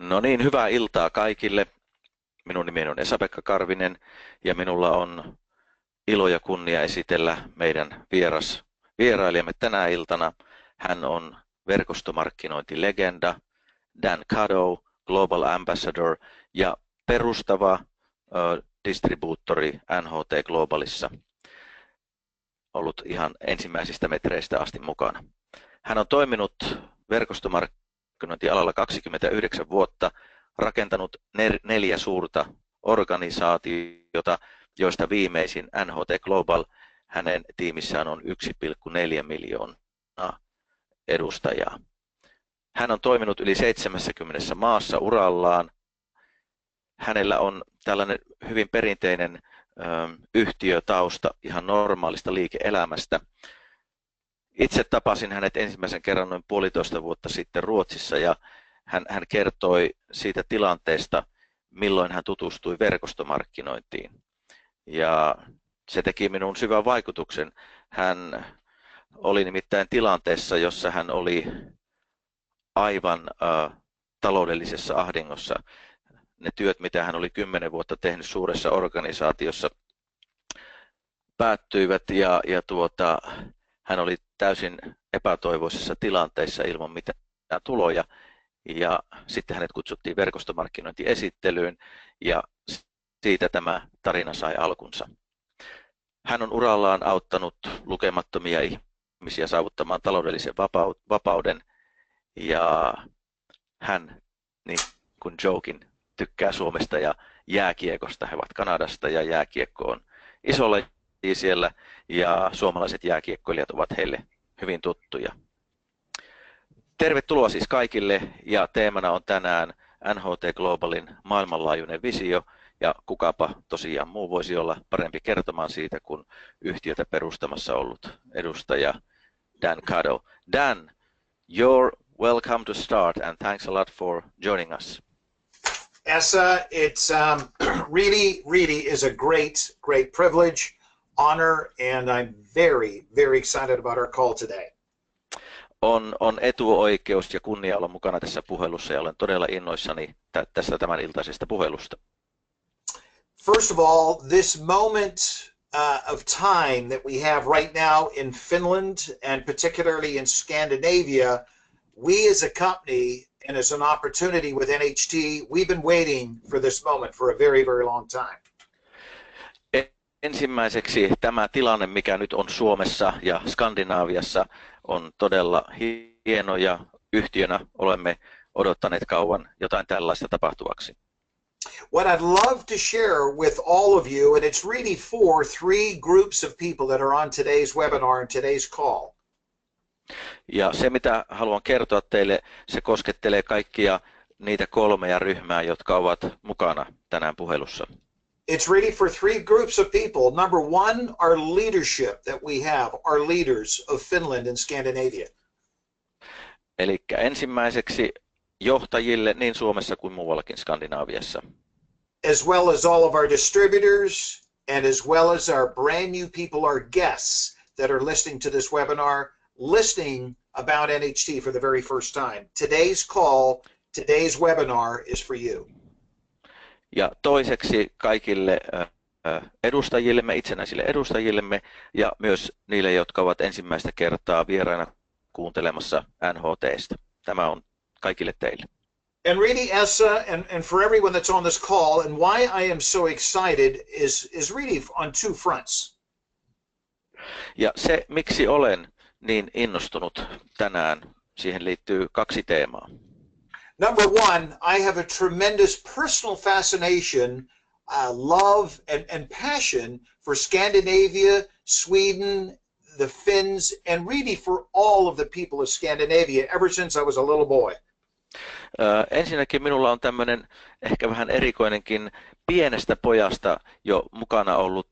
No niin, hyvää iltaa kaikille. Minun nimeni on Esa-Pekka Karvinen ja minulla on ilo ja kunnia esitellä meidän vierailijamme tänä iltana. Hän on verkostomarkkinointilegenda, Dan Cadow, Global Ambassador ja perustava distribuuttori NHT Globalissa. Ollut ihan ensimmäisistä metreistä asti mukana. Hän on toiminut verkostomarkkinointialalla 29 vuotta, rakentanut 4 suurta organisaatiota, joista viimeisin NHT Global, hänen tiimissään on 1,4 miljoonaa edustajaa. Hän on toiminut yli 70 maassa urallaan. Hänellä on tällainen hyvin perinteinen yhtiötausta ihan normaalista liike-elämästä. Itse tapasin hänet ensimmäisen kerran noin 1,5 vuotta sitten Ruotsissa ja hän kertoi siitä tilanteesta, milloin hän tutustui verkostomarkkinointiin. Ja se teki minun syvän vaikutuksen. Hän oli nimittäin tilanteessa, jossa hän oli aivan taloudellisessa ahdingossa. Ne työt, mitä hän oli 10 vuotta tehnyt suuressa organisaatiossa, päättyivät ja hän oli täysin epätoivoisessa tilanteessa ilman mitään tuloja. Ja sitten hänet kutsuttiin verkostomarkkinointiesittelyyn ja siitä tämä tarina sai alkunsa. Hän on urallaan auttanut lukemattomia ihmisiä saavuttamaan taloudellisen vapauden ja hän, niin kuin Joekin, tykkää Suomesta ja jääkiekosta. He ovat Kanadasta ja jääkiekko on iso laji siellä ja suomalaiset jääkiekkoilijat ovat heille hyvin tuttuja. Tervetuloa siis kaikille ja teemana on tänään NHT Globalin maailmanlaajuinen visio ja kukapa tosiaan muu voisi olla parempi kertomaan siitä kuin yhtiötä perustamassa ollut edustaja Dan Cadow. Dan, you're welcome to start and thanks a lot for joining us. Essa, it's really is a great privilege, honor, and I'm very excited about our call today. On etuoikeus ja kunnia olla mukana tässä puhelussa ja olen todella innoissani tästä tämän iltaisesta puhelusta. First of all, this moment of time that we have right now in Finland and particularly in Scandinavia, we as a company and as an opportunity with NHT, we've been waiting for this moment for a very long time. Ensimmäiseksi tämä tilanne, mikä nyt on Suomessa ja Skandinaaviassa, on todella hieno ja yhtiönä olemme odottaneet kauan jotain tällaista tapahtuvaksi. What I'd love to share with all of you, and it's really for 3 groups of people that are on today's webinar and today's call. Ja se, mitä haluan kertoa teille, se koskettelee kaikkia niitä 3 ryhmää, jotka ovat mukana tänään puhelussa. It's really for 3 groups of people. Number 1, our leadership that we have, our leaders of Finland and Scandinavia. Eli ensimmäiseksi johtajille niin Suomessa kuin muuallakin Skandinaaviassa. As well as all of our distributors and as well as our brand new people, our guests that are listening to this webinar, listening about NHT for the very first time. Today's call, today's webinar is for you. Ja toiseksi kaikille edustajillemme, itsenäisille edustajillemme ja myös niille, jotka ovat ensimmäistä kertaa vieraina kuuntelemassa NHT:stä. Tämä on kaikille teille. And really, Essa, and for everyone that's on this call, and why I am so excited is really on 2 fronts. Ja se, miksi olen niin innostunut tänään, siihen liittyy 2 teemaa. Number 1, I have a tremendous personal fascination, love and passion for Scandinavia, Sweden, the Finns, and really for all of the people of Scandinavia ever since I was a little boy. Ensinnäkin minulla on tämmöinen ehkä vähän erikoinenkin pienestä pojasta jo mukana ollut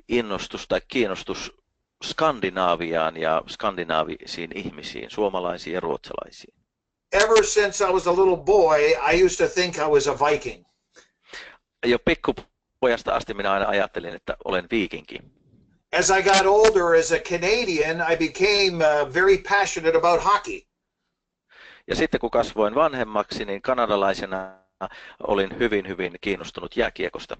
innostus tai kiinnostus Skandinaaviaan ja skandinaavisiin ihmisiin, suomalaisiin ja ruotsalaisiin. Ever since I was a little boy, I used to think I was a Viking. Jo pikkupojasta asti minä aina ajattelin, että olen viikinki. As I got older as a Canadian, I became very passionate about hockey. Ja sitten kun kasvoin vanhemmaksi, niin kanadalaisena olin hyvin kiinnostunut jääkiekosta.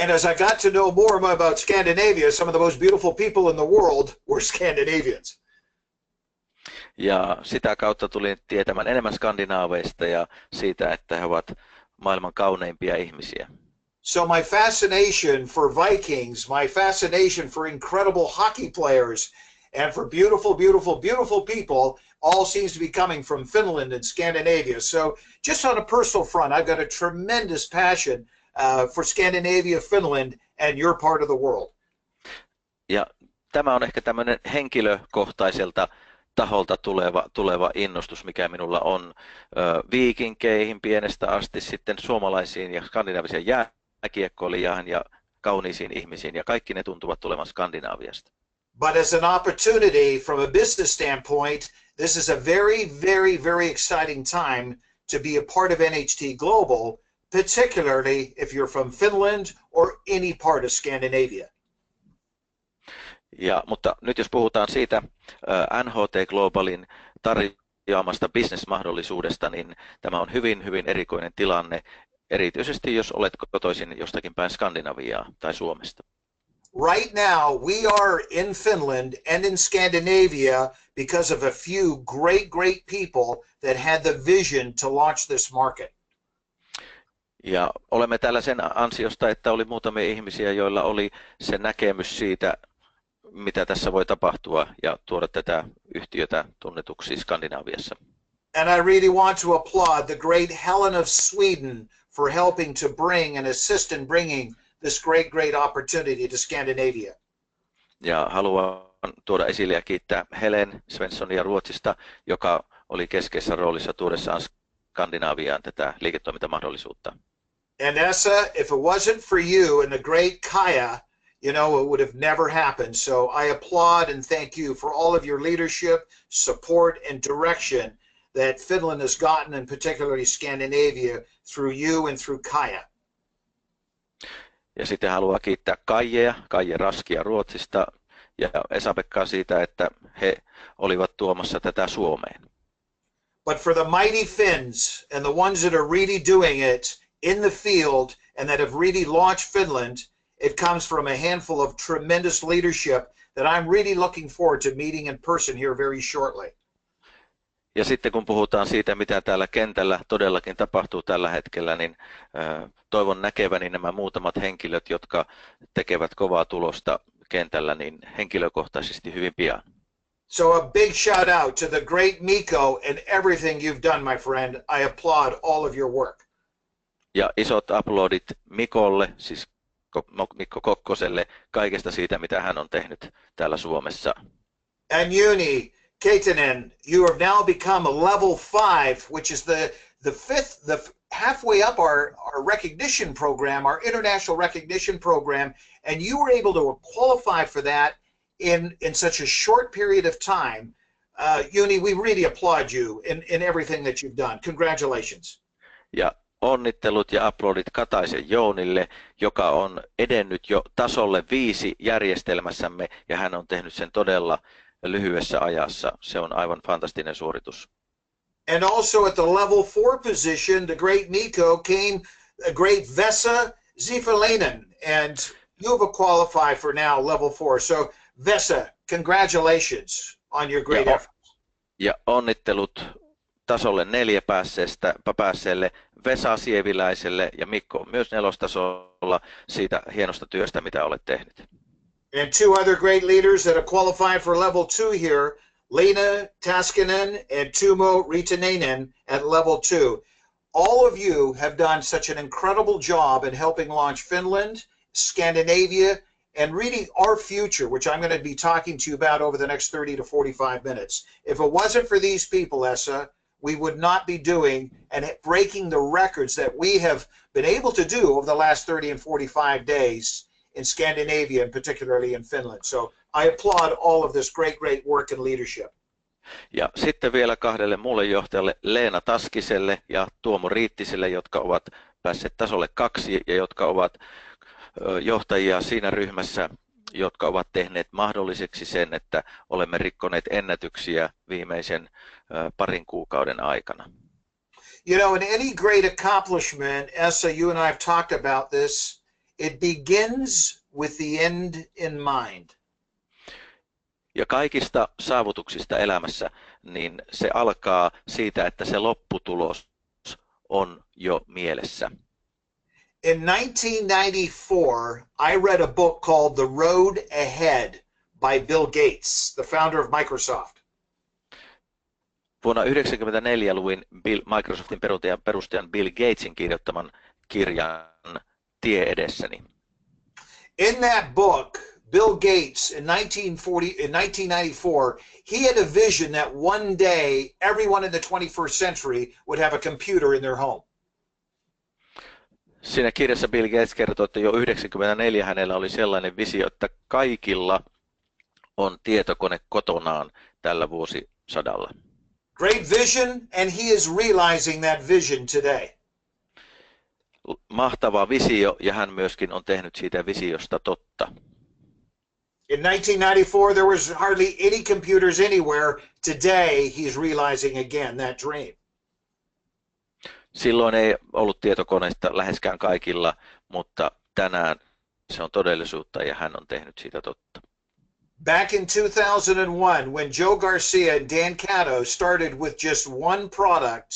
And as I got to know more about Scandinavia, some of the most beautiful people in the world were Scandinavians. Ja sitä kautta tulin tietämään enemmän skandinaaveista ja siitä, että he ovat maailman kauneimpia ihmisiä. So my fascination for Vikings, my fascination for incredible hockey players, and for beautiful people all seems to be coming from Finland and Scandinavia. So just on a personal front, I've got a tremendous passion for Scandinavia, Finland, and your part of the world. Ja tämä on ehkä tämmöinen henkilökohtaiselta taholta tuleva innostus, mikä minulla on viikinkeihin pienestä asti, sitten suomalaisiin ja skandinaavisiin jääkiekkoilijaan ja kauniisiin ihmisiin, ja kaikki ne tuntuvat tulevan Skandinaaviasta. But as an opportunity from a business standpoint, this is a very exciting time to be a part of NHT Global, particularly if you're from Finland or any part of Scandinavia. Mutta nyt jos puhutaan siitä NHT Globalin tarjoamasta business-mahdollisuudesta, niin tämä on hyvin erikoinen tilanne, erityisesti jos olet kotoisin jostakin päin Skandinaviaa tai Suomesta. Right now, we are in Finland and in Scandinavia because of a few great people that had the vision to launch this market. Ja olemme täällä sen ansiosta, että oli muutamia ihmisiä, joilla oli se näkemys siitä, mitä tässä voi tapahtua ja tuoda tätä yhtiötä tunnetuksi Skandinaaviassa. And I really want to applaud the great Helen of Sweden for helping to bring and assist in bringing this great opportunity to Scandinavia. Ja haluan tuoda esille ja kiittää Helen Svenssonia Ruotsista, joka oli keskeisessä roolissa tuodessaan Skandinaaviaan tätä liiketoimintamahdollisuutta. And Essa, if it wasn't for you and the great Kaya, it would have never happened. So I applaud and thank you for all of your leadership, support, and direction that Finland has gotten, and particularly Scandinavia, through you and through Kaya. Ja sitten haluan kiittää Kaije Raskia Ruotsista ja Esa-Pekkaa siitä, että he olivat tuomassa tätä Suomeen. But for the mighty Finns and the ones that are really doing it in the field and that have really launched Finland, it comes from a handful of tremendous leadership that I'm really looking forward to meeting in person here very shortly. Ja sitten kun puhutaan siitä, mitä täällä kentällä todellakin tapahtuu tällä hetkellä, niin toivon näkeväni nämä muutamat henkilöt, jotka tekevät kovaa tulosta kentällä, niin henkilökohtaisesti hyvin pian. So a big shout out to the great Mikko and everything you've done, my friend. I applaud all of your work. Ja isot aplodit Mikolle, siis Mikko Kokkoselle, kaikesta siitä, mitä hän on tehnyt täällä Suomessa. And Juni Keitanen, you have now become a level 5, which is the halfway up our recognition program, our international recognition program, and you were able to qualify for that in such a short period of time. Juni, we really applaud you in everything that you've done. Congratulations. Ja onnittelut ja aplodit Kataisen Jounille, joka on edennyt jo tasolle 5 järjestelmässämme, ja hän on tehnyt sen todella lyhyessä ajassa. Se on aivan fantastinen suoritus. And also at the level 4 position, the great Mikko came a great Vesa Zifalainen, and you have qualified for now level 4. So Vesa, congratulations on your great efforts. Ja onnittelut tasolle 4 päässeelle Vesa Sieviläiselle ja Mikko myös 4-tasolla siitä hienosta työstä, mitä olet tehnyt. And 2 other great leaders that have qualified for level 2 here, Leena Taskinen and Tumo Riitanen at level 2. All of you have done such an incredible job in helping launch Finland, Scandinavia, and really our future, which I'm going to be talking to you about over the next 30 to 45 minutes. If it wasn't for these people, Essa, we would not be doing and breaking the records that we have been able to do over the last 30 and 45 days in Scandinavia and particularly in Finland. So I applaud all of this great work and leadership. Ja sitten vielä 2 muulle johtajalle, Leena Taskiselle ja Tuomo Riittiselle, jotka ovat päässeet tasolle 2 ja jotka ovat johtajia siinä ryhmässä, jotka ovat tehneet mahdolliseksi sen, että olemme rikkoneet ennätyksiä viimeisen parin kuukauden aikana. You know, in any great accomplishment, Essa, you and I have talked about this, it begins with the end in mind. Ja kaikista saavutuksista elämässä, niin se alkaa siitä, että se lopputulos on jo mielessä. In 1994, I read a book called The Road Ahead by Bill Gates, the founder of Microsoft. Vuonna 1994 luin Microsoftin perustajan Bill Gatesin kirjoittaman kirjan Tie edessäni. In that book, Bill Gates in 1994, he had a vision that one day everyone in the 21st century would have a computer in their home. Siinä kirjassa Bill Gates kertoi, että jo 1994 hänellä oli sellainen visio, että kaikilla on tietokone kotonaan tällä vuosisadalla. Great vision, and he is realizing that vision today. Mahtava visio, ja hän myöskin on tehnyt siitä visiosta totta. In 1994, there was hardly any computers anywhere. Today, he's realizing again that dream. Silloin ei ollut tietokoneista läheskään kaikilla, mutta tänään se on todellisuutta ja hän on tehnyt siitä totta. Back in 2001, when Joe Garcia and Dan Cato started with just one product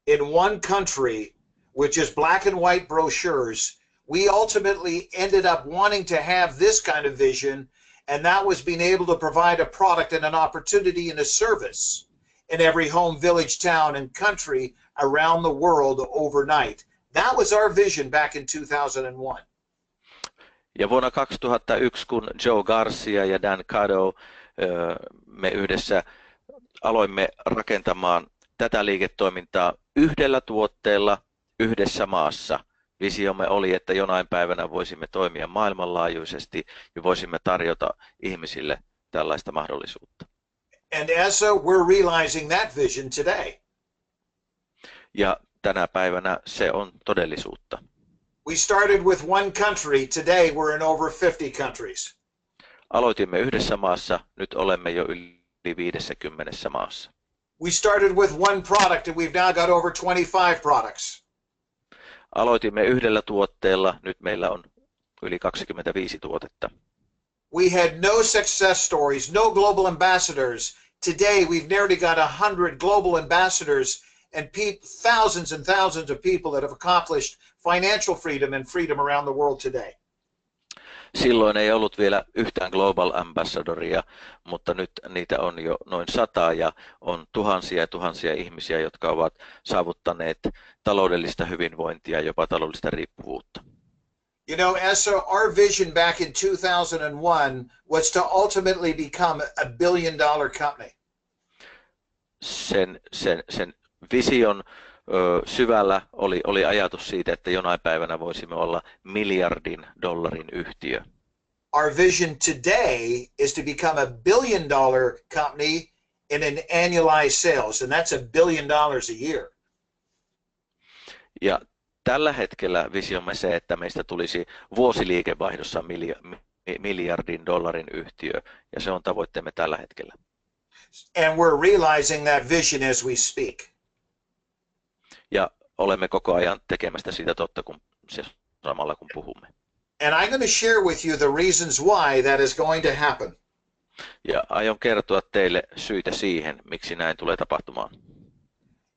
in one country, which is black and white brochures, we ultimately ended up wanting to have this kind of vision, and that was being able to provide a product and an opportunity and a service in every home, village, town, and country around the world overnight. That was our vision back in 2001. Ja vuonna 2001, kun Joe Garcia ja Dan Cato, me yhdessä aloimme rakentamaan tätä liiketoimintaa yhdellä tuotteella yhdessä maassa. Visiomme oli, että jonain päivänä voisimme toimia maailmanlaajuisesti ja voisimme tarjota ihmisille tällaista mahdollisuutta. And Essa, we're realizing that vision today. Ja tänä päivänä se on todellisuutta. We started with one country. Today we're in over 50 countries. Aloitimme yhdessä maassa, nyt olemme jo yli 50 maassa. We started with one product and we've now got over 25 products. Aloitimme yhdellä tuotteella, nyt meillä on yli 25 tuotetta. We had no success stories, no global ambassadors. Today we've nearly got 100 global ambassadors and thousands and thousands of people that have accomplished financial freedom and freedom around the world today. Silloin ei ollut vielä yhtään Global Ambassadoria, mutta nyt niitä on jo noin 100 ja on tuhansia ja tuhansia ihmisiä, jotka ovat saavuttaneet taloudellista hyvinvointia ja jopa taloudellista riippuvuutta. You know, Essa, our vision back in 2001 was to ultimately become a $1 billion company. Sen vision syvällä oli ajatus siitä, että jonain päivänä voisimme olla $1 miljardin yhtiö. Our vision today is to become a $1 billion company in an annualized sales, and that's $1 billion a year. Ja tällä hetkellä visiomme se, että meistä tulisi vuosiliikevaihdossa $1 miljardin yhtiö, ja se on tavoitteemme tällä hetkellä. And we're realizing that vision as we speak. Ja olemme koko ajan tekemästä sitä totta samalla kun puhumme. And I'm going to share with you the reasons why that is going to happen. Ja aion kertoa teille syitä siihen, miksi näin tulee tapahtumaan.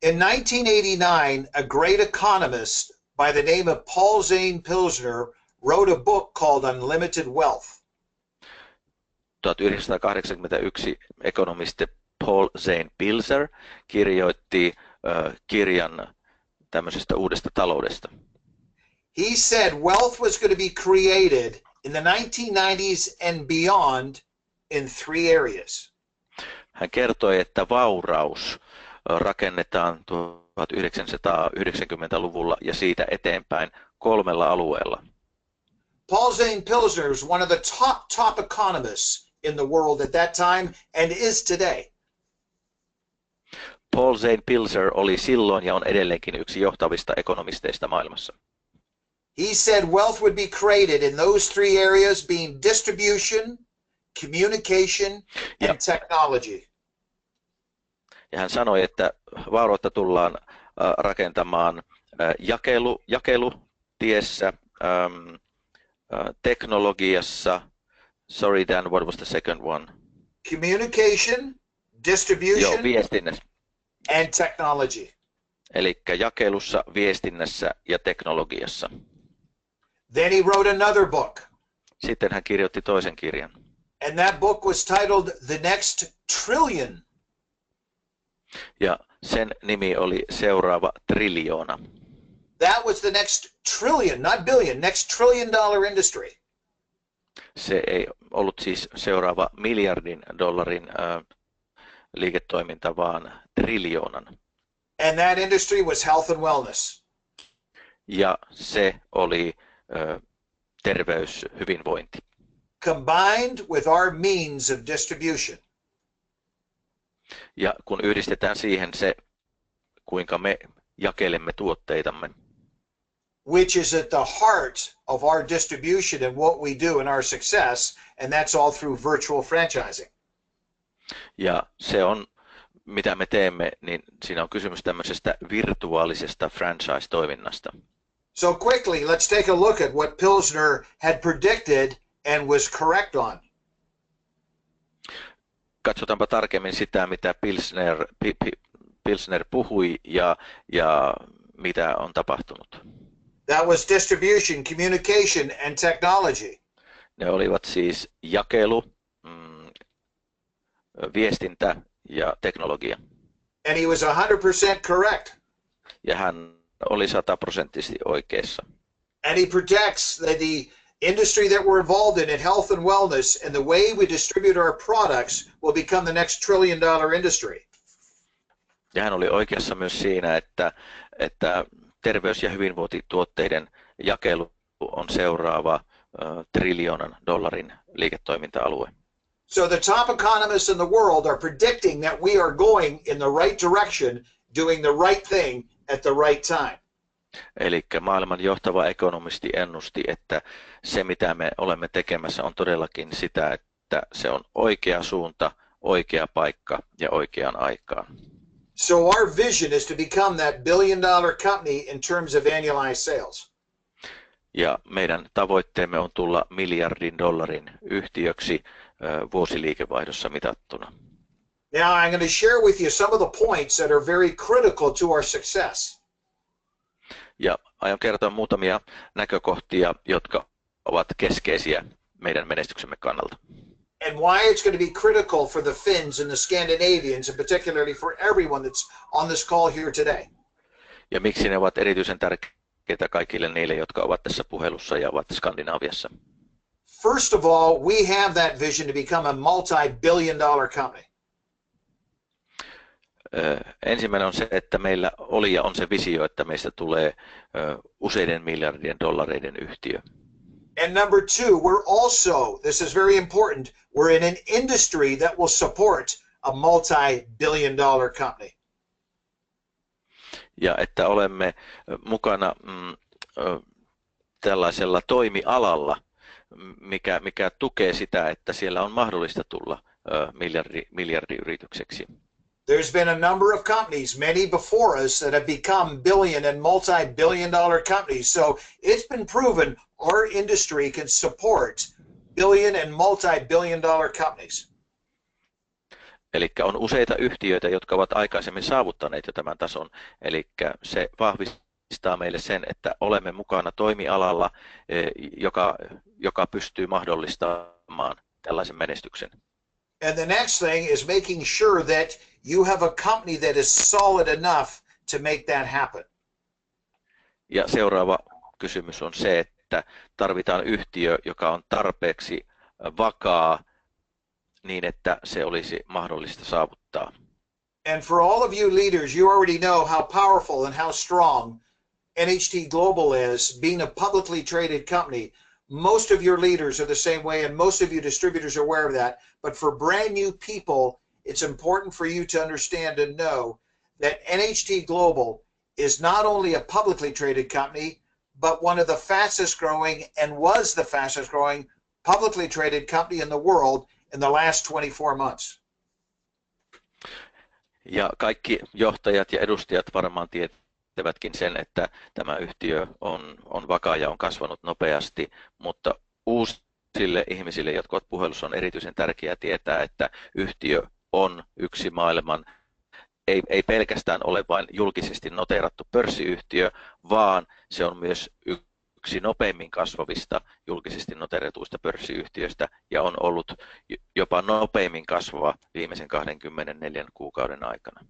In 1989, a great economist by the name of Paul Zane Pilsner wrote a book called Unlimited Wealth. 1981 ekonomisti Paul Zane Pilsner kirjoitti kirjan tämmöisestä uudesta taloudesta. He said wealth was going to be created in the 1990s and beyond in 3 areas. Hän kertoi, että vauraus rakennetaan 1990-luvulla ja siitä eteenpäin 3 alueella. Paul Zane Pilsner was one of the top economists in the world at that time and is today. Paul Zane Pilsner oli silloin ja on edelleenkin yksi johtavista ekonomisteista maailmassa. He said wealth would be created in those three areas being distribution, communication, Ja, and technology. ja hän sanoi, että vaurautta tullaan rakentamaan jakelutiessä, teknologiassa. Sorry Dan, what was the second one? Communication, distribution, Joo, viestinnässä. and technology. Eli jakelussa, viestinnässä ja teknologiassa. Then he wrote another book. Sitten hän kirjoitti toisen kirjan. And that book was titled The Next Trillion. Ja sen nimi oli Seuraava triljoona. That was the next trillion, not billion, next $1 trillion industry. Se ei ollut siis seuraava miljardin dollarin liiketoiminta, vaan triljoonan. And that industry was health and wellness. Ja se oli terveys, hyvinvointi. Combined with our means of distribution. Ja kun yhdistetään siihen se, kuinka me jakelemme tuotteitamme, which is at the heart of our distribution and what we do in our success, and that's all through virtual franchising. ja se on, mitä me teemme, niin siinä on kysymys tämmöisestä virtuaalisesta franchise-toiminnasta. So quickly, let's take a look at what Pilsner had predicted and was correct on. Katsotaanpa tarkemmin sitä, mitä Pilsner puhui ja mitä on tapahtunut. That was distribution, communication, and technology. Ne olivat siis jakelu, viestintä ja teknologia. And he was 100% correct. Ja hän oli 100% oikeassa. And he predicts that the industry that we're involved in health and wellness, and the way we distribute our products will become the next $1 trillion industry. Ja hän oli oikeassa myös siinä, että terveys- ja hyvinvointituotteiden jakelu on seuraava $1 triljoonan liiketoiminta-alue. So the top economists in the world are predicting that we are going in the right direction, doing the right thing at the right time. Eli maailman johtava ekonomisti ennusti, että se mitä me olemme tekemässä on todellakin sitä, että se on oikea suunta, oikea paikka ja oikeaan aikaan. So our vision is to become that $1 billion company in terms of annualized sales. Ja meidän tavoitteemme on tulla $1 miljardin yhtiöksi vuosiliikevaihdossa mitattuna. Now I'm going to share with you some of the points that are very critical to our success. Ja aion kertoa muutamia näkökohtia, jotka ovat keskeisiä meidän menestyksemme kannalta. And why it's going to be critical for the Finns and the Scandinavians, and particularly for everyone that's on this call here today. Ja miksi ne ovat erityisen tärkeitä kaikille niille, jotka ovat tässä puhelussa ja ovat Skandinaaviassa. First of all, we have that vision to become a multi-billion dollar company. Ensimmäinen on se, että meillä oli ja on se visio, että meistä tulee useiden miljardien dollareiden yhtiö. And number two, we're also, this is very important, we're in an industry that will support a multi-billion dollar company. Ja että olemme mukana tällaisella toimialalla, mikä tukee sitä, että siellä on mahdollista tulla miljardiyritykseksi. There's been a number of companies, many before us, that have become billion and multi-billion dollar companies. So it's been proven our industry can support billion and multi-billion dollar companies. Eli on useita yhtiöitä, jotka ovat aikaisemmin saavuttaneet jo tämän tason. Eli se vahvistaa meille sen, että olemme mukana toimialalla, joka pystyy mahdollistamaan tällaisen menestyksen. And the next thing is making sure that you have a company that is solid enough to make that happen. Ja seuraava kysymys on se, että tarvitaan yhtiö, joka on tarpeeksi vakaa niin, että se olisi mahdollista saavuttaa. And for all of you leaders, you already know how powerful and how strong NHT Global is, being a publicly traded company. Most of your leaders are the same way, and most of you distributors are aware of that. But for brand new people, it's important for you to understand and know that NHT Global is not only a publicly traded company, but one of the fastest growing and was the fastest growing publicly traded company in the world in the last 24 months. Ja kaikki johtajat ja edustajat varmaan tietävätkin sen, että tämä yhtiö on vakaa ja on kasvanut nopeasti, mutta uusille ihmisille, jotka ovat puhelussa, on erityisen tärkeää tietää, että yhtiö on yksi maailman, ei pelkästään ole vain julkisesti noteerattu pörssiyhtiö, vaan se on myös yksi nopeimmin kasvavista julkisesti noteeratuista pörssiyhtiöistä ja on ollut jopa nopeimmin kasvava viimeisen 24 kuukauden aikana.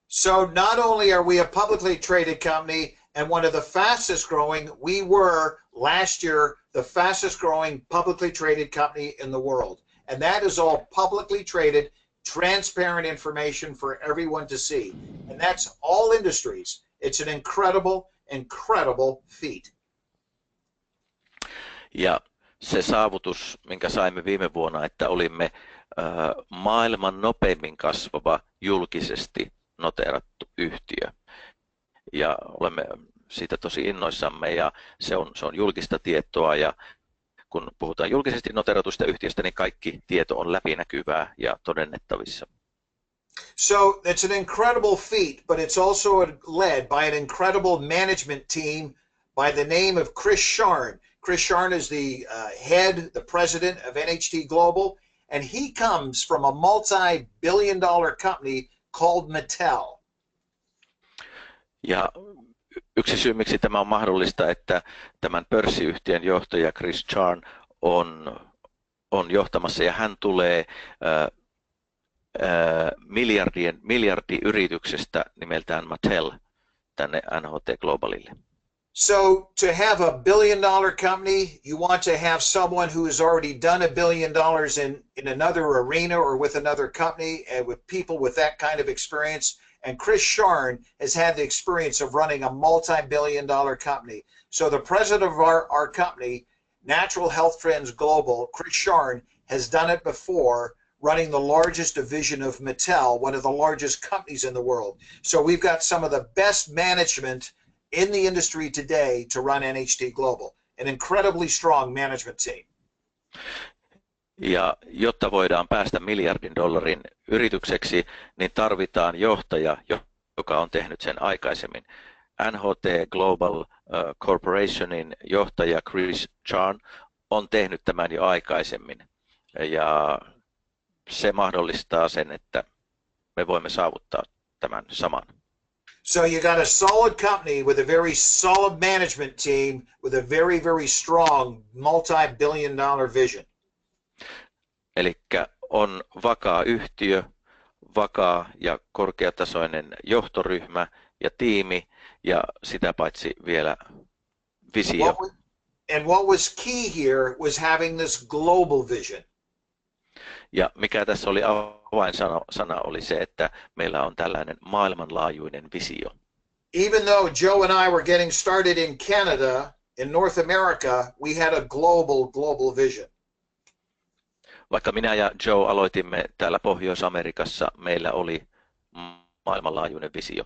So not only are we a publicly traded company and one of the fastest growing, we were last year the fastest growing publicly traded company in the world. And that is all publicly traded, transparent information for everyone to see. And that's all industries. It's an incredible feat. Ja se saavutus, minkä saimme viime vuonna, että olimme maailman nopeimmin kasvava julkisesti noteerattu yhtiö. Ja olemme siitä tosi innoissamme ja se on julkista tietoa ja kun puhutaan julkisesti noteeratusta yhtiöstä, niin kaikki tieto on läpinäkyvää ja todennettavissa. So it's an incredible feat, but it's also led by an incredible management team by the name of Chris Sharn. Chris Sharn is the head, the president of NHT Global, and he comes from a multi-billion-dollar company called Mattel. Ja yksi syy, miksi tämä on mahdollista, että tämän pörssiyhtiön johtaja Chris Sharn on johtamassa ja hän tulee miljardiyrityksestä nimeltään Mattel tänne NHT Globalille. So to have a billion-dollar company, you want to have someone who has already done $1 billion in another arena or with another company and with people with that kind of experience. And Chris Sharn has had the experience of running a multi-billion-dollar company. So the president of our company, Natural Health Trends Global, Chris Sharn, has done it before, running the largest division of Mattel, one of the largest companies in the world. So we've got some of the best management in the industry today to run NHT Global, an incredibly strong management team. Ja jotta voidaan päästä miljardin dollarin yritykseksi, niin tarvitaan johtaja, joka on tehnyt sen aikaisemmin. NHT Global Corporationin johtaja Chris Sharn on tehnyt tämän jo aikaisemmin. Ja se mahdollistaa sen, että me voimme saavuttaa tämän saman. So you got a solid company with a very solid management team with a very strong multi-billion-dollar vision. Elikkä on vakaa yhtiö, vakaa ja korkeatasoinen johtoryhmä ja tiimi ja sitä paitsi vielä visio. And what was key here was having this global vision. Ja mikä tässä oli avainsana oli se, että meillä on tällainen maailmanlaajuinen visio. Even though Joe and I were getting started in Canada, in North America, we had a global vision. Vaikka minä ja Joe aloitimme täällä Pohjois-Amerikassa, meillä oli maailmanlaajuinen visio.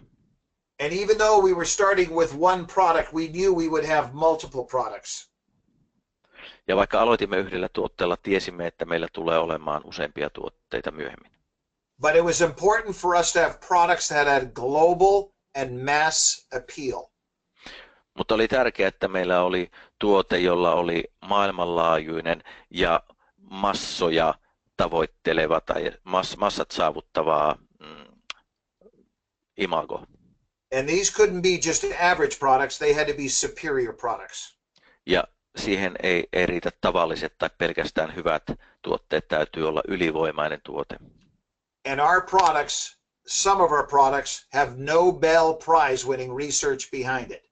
And even though we were starting with one product, we knew we would have multiple products. Ja vaikka aloitimme yhdellä tuotteella, tiesimme, että meillä tulee olemaan useampia tuotteita myöhemmin. But it was important for us to have products that had global and mass appeal. Mutta oli tärkeää, että meillä oli tuote, jolla oli maailmanlaajuinen ja massoja tavoitteleva tai massat saavuttavaa imago. And these couldn't be just average products, they had to be superior products. Ja siihen ei riitä tavalliset tai pelkästään hyvät tuotteet, täytyy olla ylivoimainen tuote. And our products, some of our products have Nobel Prize winning research behind it.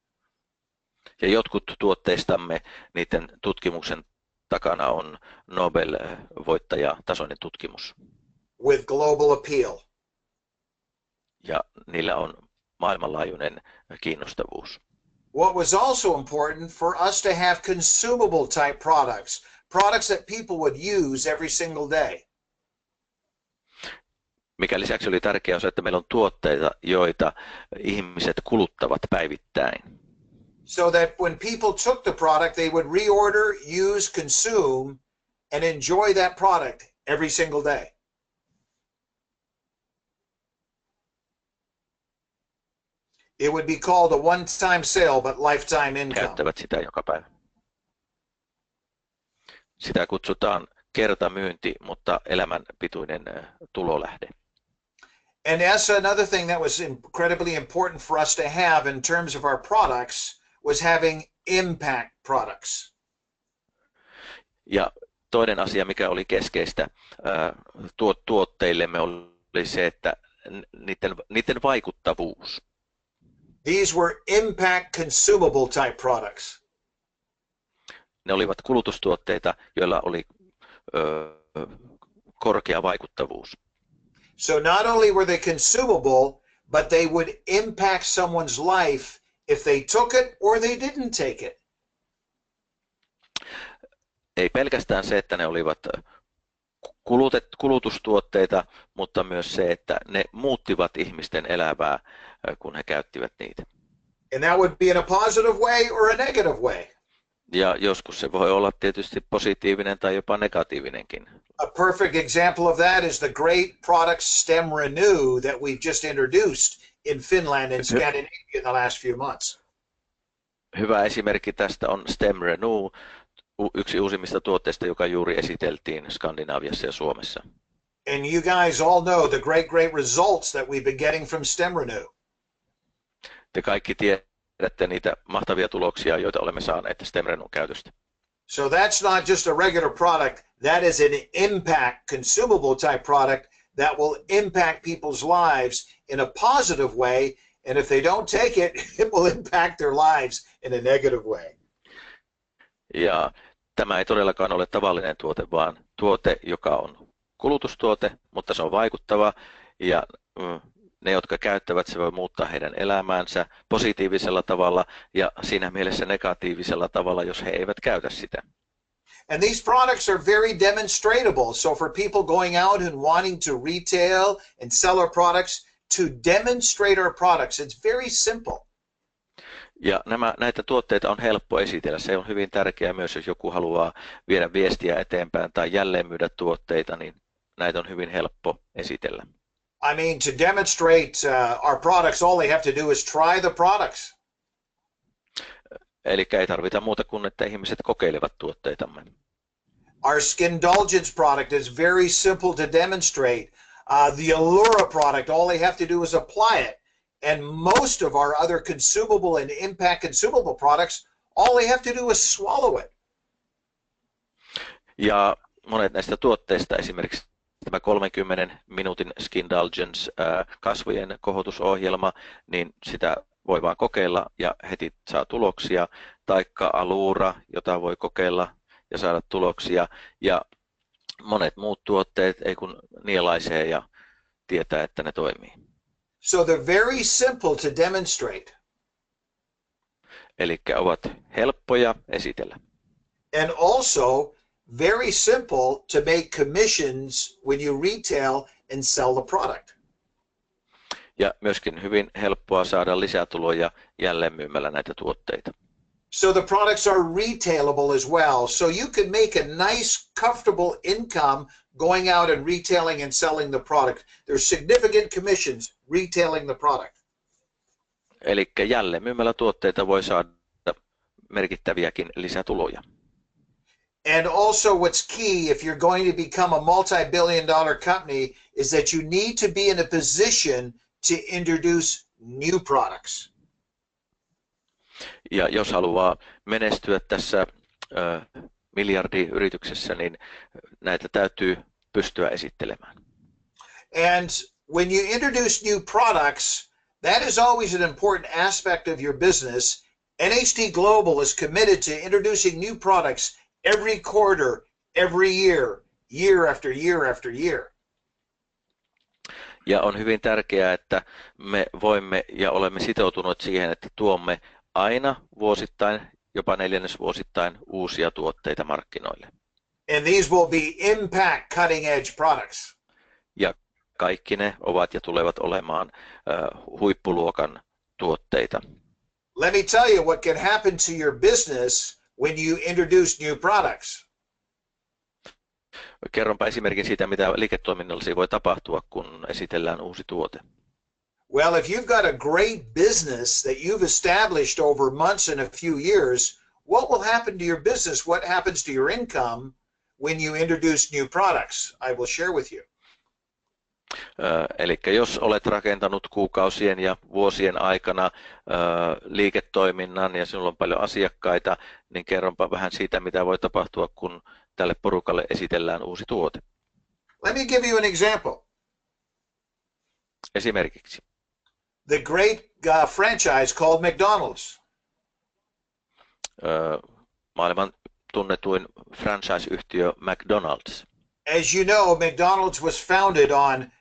Ja jotkut tuotteistamme, niiden tutkimuksen takana on Nobel-voittajatasoinen tutkimus. With global appeal. Ja niillä on maailmanlaajuinen kiinnostavuus. What was also important for us to have consumable type products, products that people would use every single day. Mikä lisäksi oli tärkeää on se, että meillä on tuotteita, joita ihmiset kuluttavat päivittäin. so that when people took the product, they would reorder, use, consume, and enjoy that product every single day. It would be called a one-time sale, but lifetime income. Käyttävät sitä joka päivä. Sitä kutsutaan kertamyynti, mutta elämän pituinen tulolähde. And that's another thing that was incredibly important for us to have in terms of our products was having impact products. Ja toinen asia, mikä oli keskeistä tuotteillemme, oli se, että niiden vaikuttavuus. These were impact consumable type products. Ne olivat kulutustuotteita, joilla oli korkea vaikuttavuus. So not only were they consumable, but they would impact someone's life if they took it or they didn't take it. Ei pelkästään se, että ne olivat kulutustuotteita, mutta myös se, että ne muuttivat ihmisten elämää, kun he käyttivät niitä. And that would be in a positive way or a negative way. Ja joskus se voi olla tietysti positiivinen tai jopa negatiivinenkin. A perfect example of that is the great product STEM Renew that we've just introduced in Finland and Scandinavia in the last few months. Hyvä esimerkki tästä on STEM Renew, yksi uusimmista tuotteista, joka juuri esiteltiin Skandinaviassa ja Suomessa. And you guys all know the great results that we've been getting from STEM Renew. Te kaikki tiedätte niitä mahtavia tuloksia, joita olemme saaneet STEM Renewn käytöstä. So that's not just a regular product, that is an impact consumable type product that will impact people's lives in a positive way, and if they don't take it, it will impact their lives in a negative way. Ja tämä ei todellakaan ole tavallinen tuote, vaan tuote, joka on kulutustuote, mutta se on vaikuttava ja ne, jotka käyttävät, se voi muuttaa heidän elämäänsä positiivisella tavalla ja siinä mielessä negatiivisella tavalla, jos he eivät käytä sitä. And these products are very demonstratable. So for people going out and wanting to retail and sell our products, to demonstrate our products, it's very simple. Ja näitä tuotteita on helppo esitellä. Se on hyvin tärkeää myös, jos joku haluaa viedä viestiä eteenpäin tai jälleen myydä tuotteita, niin näitä on hyvin helppo esitellä. I mean, to demonstrate our products, all they have to do is try the products. Eli ei tarvita muuta kuin, että ihmiset kokeilevat tuotteitamme. Our Skindulgence product is very simple to demonstrate. The Allura product, all they have to do is apply it. And most of our other consumable and impact consumable products, all they have to do is swallow it. Ja monet näistä tuotteista, esimerkiksi tämä 30 minuutin Skindulgence kasvojen kohotusohjelma, niin sitä voi vaan kokeilla ja heti saa tuloksia, taikka Allura, jota voi kokeilla ja saada tuloksia, ja monet muut tuotteet ei kun nielaisee ja tietää, että ne toimii. So they're very simple to demonstrate. Eli ovat helppoja esitellä. And also very simple to make commissions when you retail and sell the product. Ja myöskin hyvin helppoa saada lisätuloja jälleen myymällä näitä tuotteita. So the products are retailable as well. So you can make a nice, comfortable income going out and retailing and selling the product. There's significant commissions retailing the product. Eli jälleen myymällä tuotteita voi saada merkittäviäkin lisätuloja. And also what's key if you're going to become a multi-billion-dollar company is that you need to be in a position to introduce new products. Ja jos haluaa menestyä tässä miljardiyrityksessä, niin näitä täytyy pystyä esittelemään. And when you introduce new products, that is always an important aspect of your business. NHT Global is committed to introducing new products every quarter, every year, year after year after year. Ja on hyvin tärkeää, että me voimme ja olemme sitoutuneet siihen, että tuomme aina vuosittain, jopa neljännesvuosittain uusia tuotteita markkinoille. And these will be impact cutting edge products. Ja kaikki ne ovat ja tulevat olemaan huippuluokan tuotteita. Let me tell you what can happen to your business when you introduce new products. Kerronpa esimerkin siitä, mitä liiketoiminnallisia voi tapahtua, kun esitellään uusi tuote. Well, if you've got a great business that you've established over months and a few years, what will happen to your business? What happens to your income when you introduce new products? I will share with you. Eli jos olet rakentanut kuukausien ja vuosien aikana liiketoiminnan ja sinulla on paljon asiakkaita, niin kerronpa vähän siitä, mitä voi tapahtua, kun tälle porukalle esitellään uusi tuote. Let me give you an example. Esimerkiksi. The great franchise called McDonald's. Maailman tunnetuin franchise-yhtiö McDonald's. As you know, McDonald's was founded on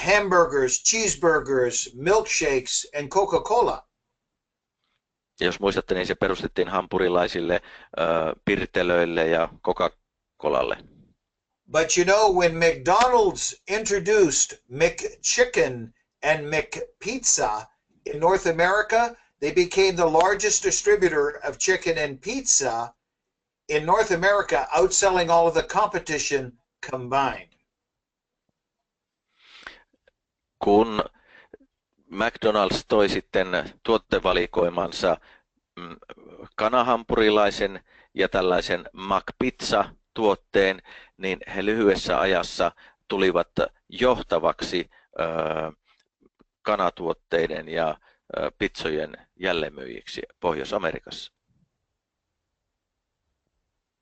hamburgers, cheeseburgers, milkshakes, and Coca-Cola. Jos muistatte, niin se perustettiin hampurilaisille, pirtelöille ja Coca-Colalle. But you know, when McDonald's introduced McChicken and McPizza in North America, they became the largest distributor of chicken and pizza in North America, outselling all of the competition combined. Kun McDonald's toi sitten tuottevalikoimansa kanahampurilaisen ja tällaisen McPizza-tuotteen, niin he lyhyessä ajassa tulivat johtavaksi kanatuotteiden ja pizzojen jälleenmyyjiksi Pohjois-Amerikassa.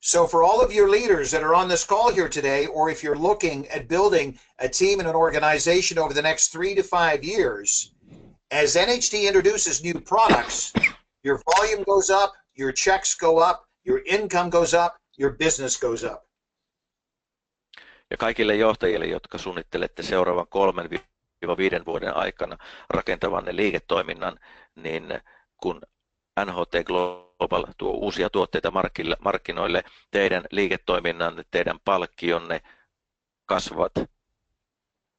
So for all of your leaders that are on this call here today, or if you're looking at building a team and an organization over the next 3 to 5 years, as NHT introduces new products, your volume goes up, your checks go up, your income goes up, your business goes up. Ja kaikille johtajille, jotka suunnittelette seuraavan 3-5 vuoden aikana rakentavanne liiketoiminnan, niin kun NHT Global tuo uusia tuotteita markkinoille, teidän liiketoiminnan, teidän palkkionne kasvavat.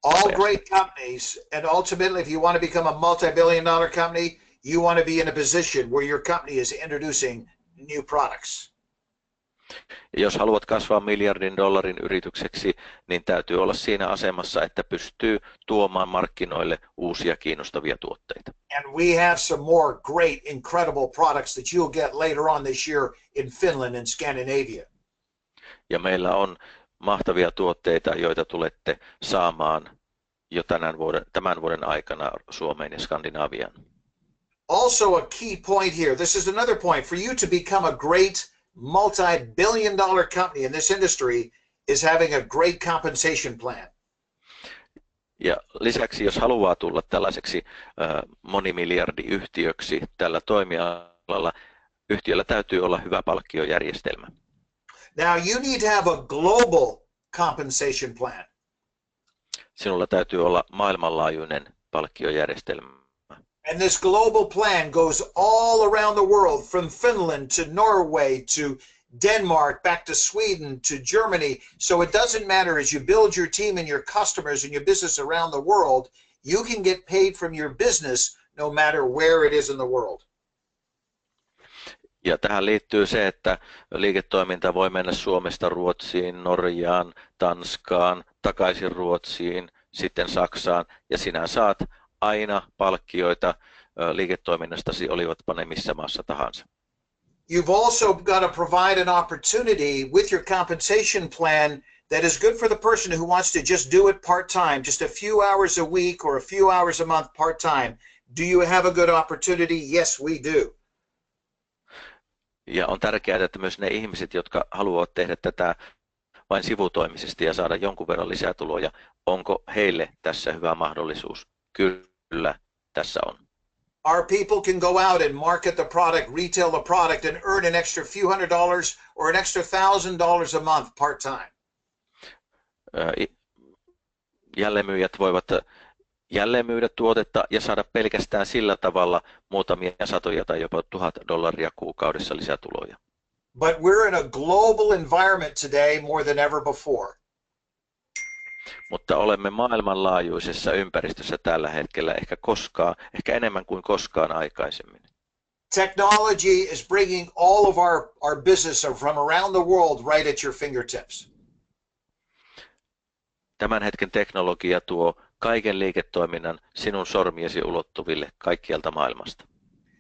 All great companies, and ultimately if you want to become a multi-billion-dollar company, you want to be in a position where your company is introducing new products. Jos haluat kasvaa miljardin dollarin yritykseksi, niin täytyy olla siinä asemassa, että pystyy tuomaan markkinoille uusia kiinnostavia tuotteita. And we have some more great, incredible products that you'll get later on this year in Finland and Scandinavia. Ja meillä on mahtavia tuotteita, joita tulette saamaan jo tämän vuoden aikana Suomeen ja Skandinaviaan. Also a key point here. This is another point for you to become a great multi-billion-dollar company in this industry is having a great compensation plan. Ja lisäksi, jos haluaa tulla tällaiseksi monimiljardiyhtiöksi tällä toimialalla, yhtiöllä täytyy olla hyvä palkkiojärjestelmä. Now you need to have a global compensation plan. Sinulla täytyy olla maailmanlaajuinen palkkiojärjestelmä. And this global plan goes all around the world, from Finland to Norway to Denmark, back to Sweden to Germany. So it doesn't matter as you build your team and your customers and your business around the world, you can get paid from your business no matter where it is in the world. Ja tähän liittyy se, että liiketoiminta voi mennä Suomesta Ruotsiin, Norjaan, Tanskaan, takaisin Ruotsiin, sitten Saksaan, ja sinä saat aina palkkioita liiketoiminnastasi, olivatpa ne missä maassa tahansa. You've also got to provide an opportunity with your compensation plan that is good for the person who wants to just do it part-time, just a few hours a week or a few hours a month part-time. Do you have a good opportunity? Yes, we do. Ja on tärkeää, että myös ne ihmiset, jotka haluavat tehdä tätä vain sivutoimisesti ja saada jonkun verran lisää tuloja, onko heille tässä hyvä mahdollisuus? Kyllä, tässä on. Our people can go out and market the product, retail the product, and earn an extra few $100s or an extra $1,000 a month part-time. Jälleenmyyjät voivat jälleenmyydä tuotetta ja saada pelkästään sillä tavalla muutamia satoja tai jopa $1,000 kuukaudessa lisätuloja. But we're in a global environment today more than ever before. Mutta olemme maailmanlaajuisessa ympäristössä tällä hetkellä ehkä enemmän kuin koskaan aikaisemmin. Technology is bringing all of our business from around the world right at your fingertips. Tämän hetken teknologia tuo kaiken liiketoiminnan sinun sormiesi ulottuville kaikkialta maailmasta.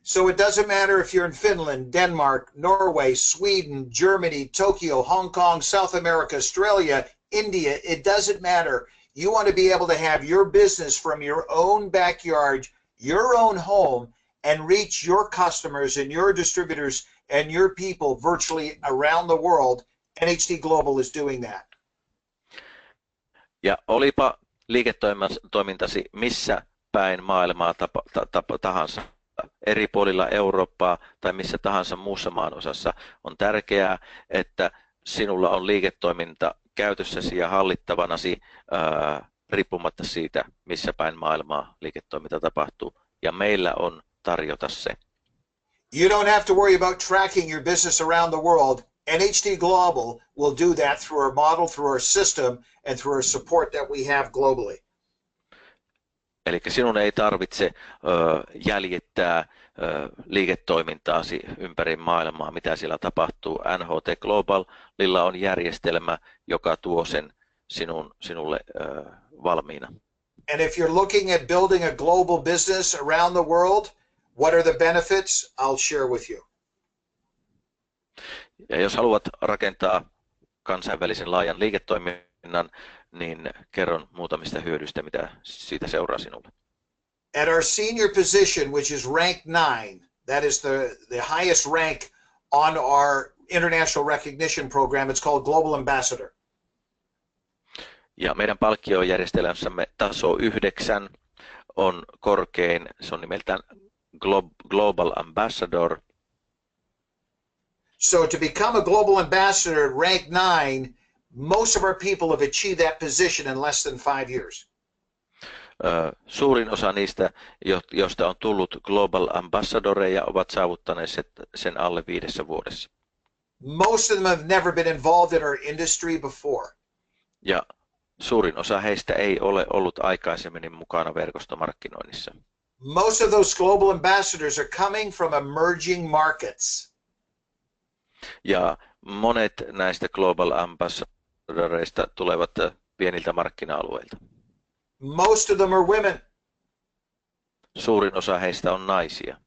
So it doesn't matter if you're in Finland, Denmark, Norway, Sweden, Germany, Tokyo, Hong Kong, South America, Australia, India, it doesn't matter. You want to be able to have your business from your own backyard, your own home, and reach your customers and your distributors and your people virtually around the world. NHT Global is doing that. Ja olipa liiketoimintasi missä päin maailmaa tahansa, eri puolilla Eurooppaa tai missä tahansa muussa maanosassa, on tärkeää, että sinulla on liiketoiminta käytössäsi ja hallittavanasi riippumatta siitä, missä päin maailmaa liiketoiminta tapahtuu. Ja meillä on tarjota se. You don't have to worry about tracking your business around the world. NHT Global will do that through our model, through our system, and through our support that we have globally. Eli sinun ei tarvitse jäljittää liiketoimintaasi ympäri maailmaa, mitä siellä tapahtuu. NHT Globalilla on järjestelmä, joka tuo sen sinulle valmiina. And if you're looking at building a global business around the world, what are the benefits? I'll share with you. Ja jos haluat rakentaa kansainvälisen laajan liiketoiminnan, niin kerron muutamista hyödyistä, mitä siitä seuraa sinulle. At our senior position, which is rank 9, that is the highest rank on our international recognition program, it's called Global Ambassador. Ja meidän palkkiojärjestelmässämme taso 9 on korkein, se on nimeltään Global Ambassador. So to become a Global Ambassador at rank 9, most of our people have achieved that position in less than 5 years. Suurin osa niistä, joista on tullut Global Ambassadoreja, ovat saavuttaneet sen alle 5 vuodessa. Most of them have never been involved in our industry before. Ja suurin osa heistä ei ole ollut aikaisemmin mukana verkostomarkkinoinnissa. Most of those global ambassadors are coming from emerging markets. Ja monet näistä Global Ambassadoreista tulevat pieniltä markkina-alueilta. Most of them are women. Suurin osa heistä on naisia.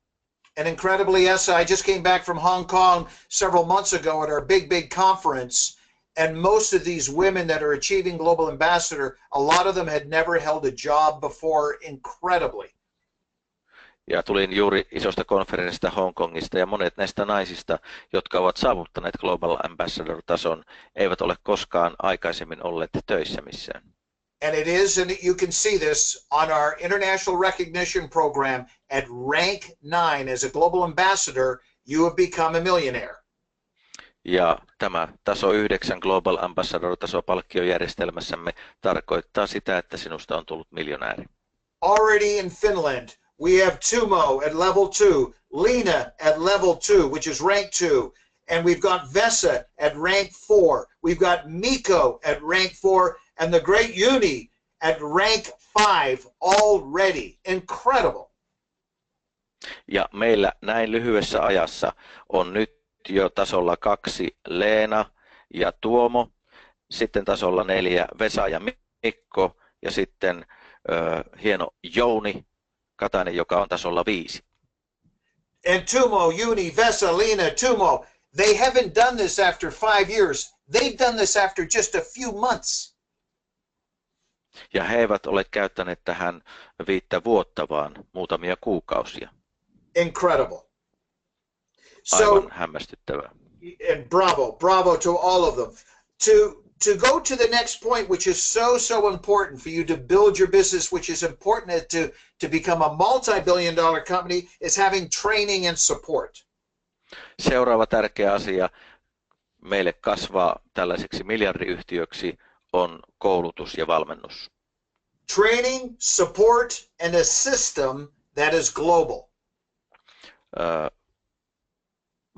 And incredibly, yes, I just came back from Hong Kong several months ago at our big conference. And most of these women that are achieving Global Ambassador, a lot of them had never held a job before, incredibly. Ja tulin juuri isosta konferenssista Hongkongista ja monet näistä naisista, jotka ovat saavuttaneet Global Ambassador-tason, eivät ole koskaan aikaisemmin olleet töissä missään. And it is, and you can see this on our international recognition program at rank 9 as a Global Ambassador, you have become a millionaire. Ja tämä taso 9 Global Ambassador-taso palkkiojärjestelmässämme tarkoittaa sitä, että sinusta on tullut miljonääri. Already in Finland, we have Tumo at level 2, Lena at level 2, which is rank 2, and we've got Vesa at rank 4. We've got Miko at rank 4, and the great Uni at rank 5 already. Incredible. Ja meillä näin lyhyessä ajassa on nyt jo tasolla 2 Leena ja Tuomo, sitten tasolla 4 Vesa ja Mikko ja sitten hieno Jouni Katainen, joka on tasolla 5. And Tumo, Uni, Vesa, Lena, Tumo, they haven't done this after 5 years. They've done this after just a few months. Ja he eivät ole käyttäneet tähän 5 vuotta, vaan muutamia kuukausia. Incredible. Aivan hämmästyttävää. And bravo to all of them. To go to the next point, which is so important for you to build your business, which is important to become a multi-billion-dollar company, is having training and support. Seuraava tärkeä asia meille kasvaa tällaiseksi miljardiyhtiöksi on koulutus ja valmennus. Training, support, and a system that is global.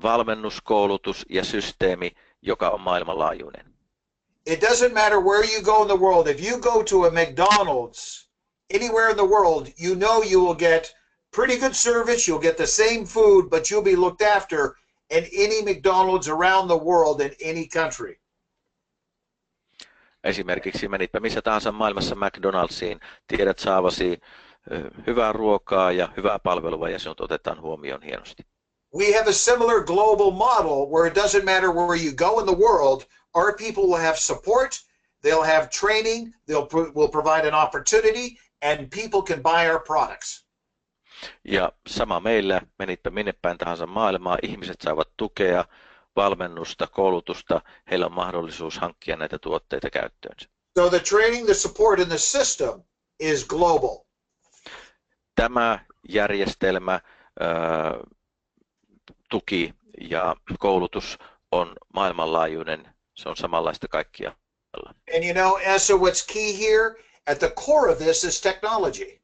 Valmennus, koulutus ja systeemi, joka on maailmanlaajuinen. It doesn't matter where you go in the world. If you go to a McDonald's anywhere in the world, you know you will get pretty good service. You'll get the same food, but you'll be looked after in any McDonald's around the world in any country. Esimerkiksi menitpä missä tahansa maailmassa McDonald'siin, tiedät saavasi hyvää ruokaa ja hyvää palvelua ja sinut otetaan huomioon hienosti. We have a similar global model where it doesn't matter where you go in the world, our people will have support, they'll have training, will provide an opportunity, and people can buy our products. Ja sama meillä, menitpä minne päin tahansa maailmaa, ihmiset saavat tukea, valmennusta, koulutusta, heillä on mahdollisuus hankkia näitä tuotteita käyttöönsä. So the training, the support, and the system is global. Tämä järjestelmä, tuki ja koulutus on maailmanlaajuinen, se on samanlaista kaikkialla. And you know, Essa, what's key here, at the core of this is technology.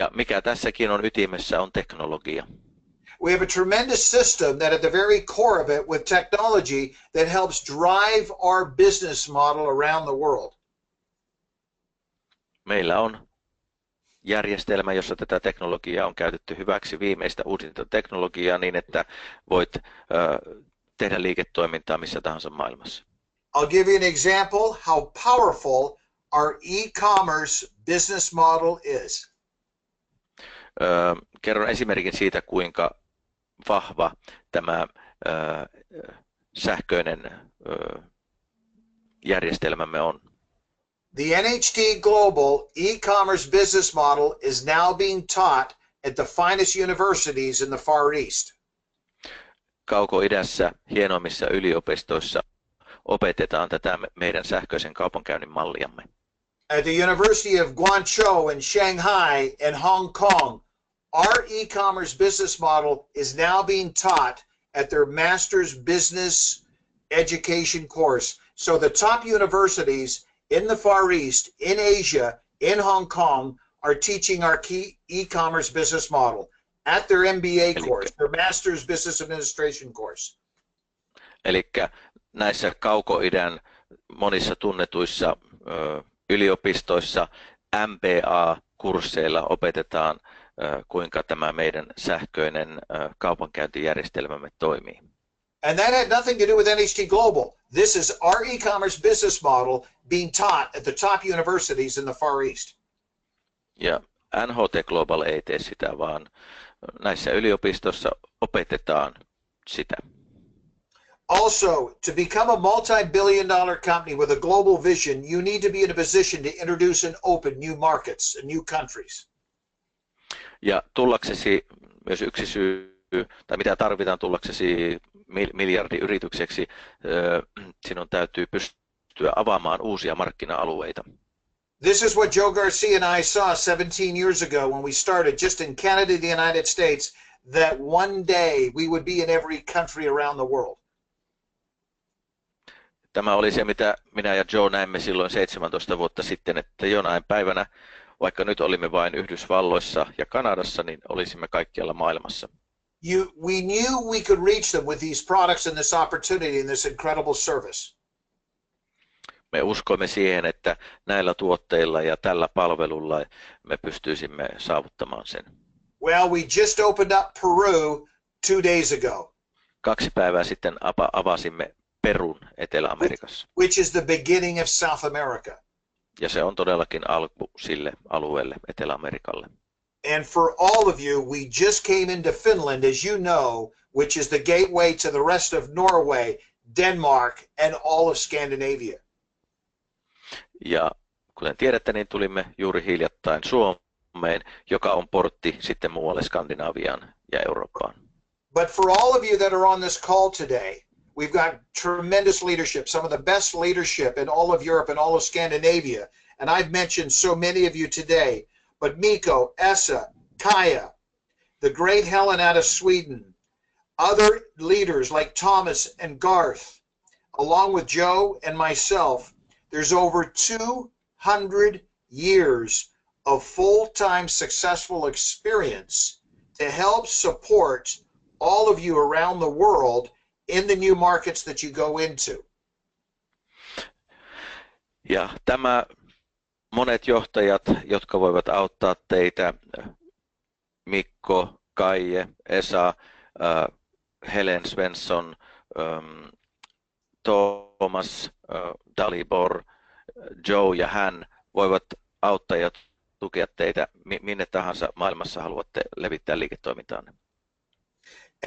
Ja mikä tässäkin on ytimessä on teknologia. We have a tremendous system that at the very core of it with technology that helps drive our business model around the world. Meillä on järjestelmä, jossa tätä teknologiaa on käytetty hyväksi, viimeistä uusinta teknologiaa niin, että voit tehdä liiketoimintaa missä tahansa maailmassa. I'll give you an example how powerful our e-commerce business model is. Kerron esimerkin siitä, kuinka vahva tämä sähköinen järjestelmämme on. The NHT Global e-commerce business model is now being taught at the finest universities in the Far East. Kauko-idässä hienoimmissa yliopistoissa opetetaan tätä meidän sähköisen kaupankäynnin malliamme. At the University of Guangzhou and Shanghai and Hong Kong, our e-commerce business model is now being taught at their master's business education course. So the top universities in the Far East, in Asia, in Hong Kong are teaching our key e-commerce business model at their MBA course, their master's business administration course. Eli näissä kauko-idän monissa tunnetuissa yliopistoissa MBA-kursseilla opetetaan, kuinka tämä meidän sähköinen kaupankäyntijärjestelmämme toimii. And that had nothing to do with NHT Global. This is our e-commerce business model being taught at the top universities in the Far East. Ja NHT Global ei tee sitä, vaan näissä yliopistoissa opetetaan sitä. Also, to become a multi-billion-dollar company with a global vision, you need to be in a position to introduce and open new markets and new countries. Ja tullaksesi myös yksi syy, tai mitä tarvitaan tullaksesi miljardiyritykseksi, sinun täytyy pystyä avaamaan uusia markkina-alueita. This is what Joe Garcia and I saw 17 years ago when we started just in Canada, the United States, that one day we would be in every country around the world. Tämä oli se, mitä minä ja Joe näimme silloin 17 vuotta sitten, että jonain päivänä, vaikka nyt olimme vain Yhdysvalloissa ja Kanadassa, niin olisimme kaikkialla maailmassa. We knew we could reach them with these products and this opportunity and this incredible service. Me uskoimme siihen, että näillä tuotteilla ja tällä palvelulla me pystyisimme saavuttamaan sen. Well, we just opened up Peru 2 days ago. 2 päivää sitten avasimme Perun Etelä-Amerikassa. Which is the beginning of South America. Ja se on todellakin alku sille alueelle, Etelä-Amerikalle. And for all of you, we just came into Finland, as you know, which is the gateway to the rest of Norway, Denmark, and all of Scandinavia. Ja kuten tiedätte, niin tulimme juuri hiljattain Suomeen, joka on portti sitten muualle Skandinaviaan ja Eurooppaan. But for all of you that are on this call today, we've got tremendous leadership, some of the best leadership in all of Europe and all of Scandinavia. And I've mentioned so many of you today, but Mikko, Essa, Kaya, the great Helen out of Sweden, other leaders like Thomas and Garth, along with Joe and myself, there's over 200 years of full-time successful experience to help support all of you around the world in the new markets that you go into. Ja tämä monet johtajat, jotka voivat auttaa teitä Mikko, Kaije, Esa, Helen Svensson, Thomas, Dalibor, Joe ja hän voivat auttaa ja tukea teitä minne tahansa maailmassa haluatte levittää liiketoimintaanne.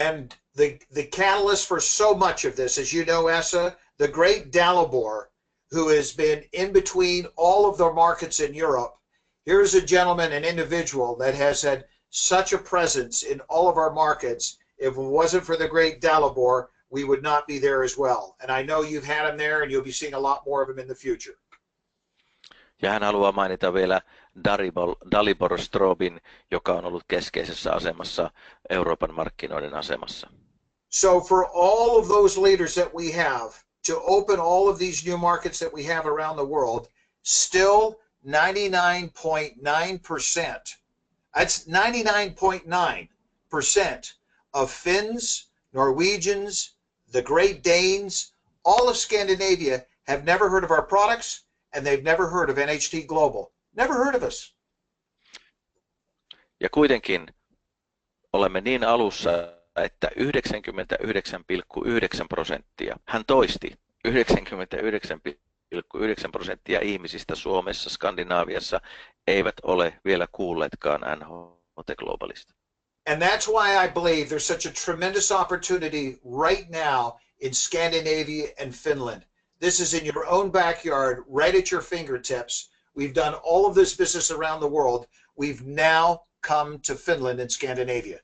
And the catalyst for so much of this, as you know, Esa, the great Dalibor, who has been in between all of the markets in Europe. Here's a gentleman, an individual that has had such a presence in all of our markets. If it wasn't for the great Dalibor, we would not be there as well. And I know you've had him there and you'll be seeing a lot more of him in the future. Ja hän haluaa mainita vielä Dalibor Strobin, joka on ollut keskeisessä asemassa Euroopan markkinoiden asemassa. So for all of those leaders that we have to open all of these new markets that we have around the world, still 99.9%, that's 99.9% of Finns, Norwegians, the Great Danes, all of Scandinavia have never heard of our products and they've never heard of NHT Global. Never heard of us. Ja kuitenkin olemme niin alussa, että 99,9%, hän toisti, 99,9% ihmisistä Suomessa, Skandinaaviassa eivät ole vielä kuulleetkaan NHT Globalista. And that's why I believe there's such a tremendous opportunity right now in Scandinavia and Finland. This is in your own backyard, right at your fingertips. We've done all of this business around the world. We've now come to Finland and Scandinavia.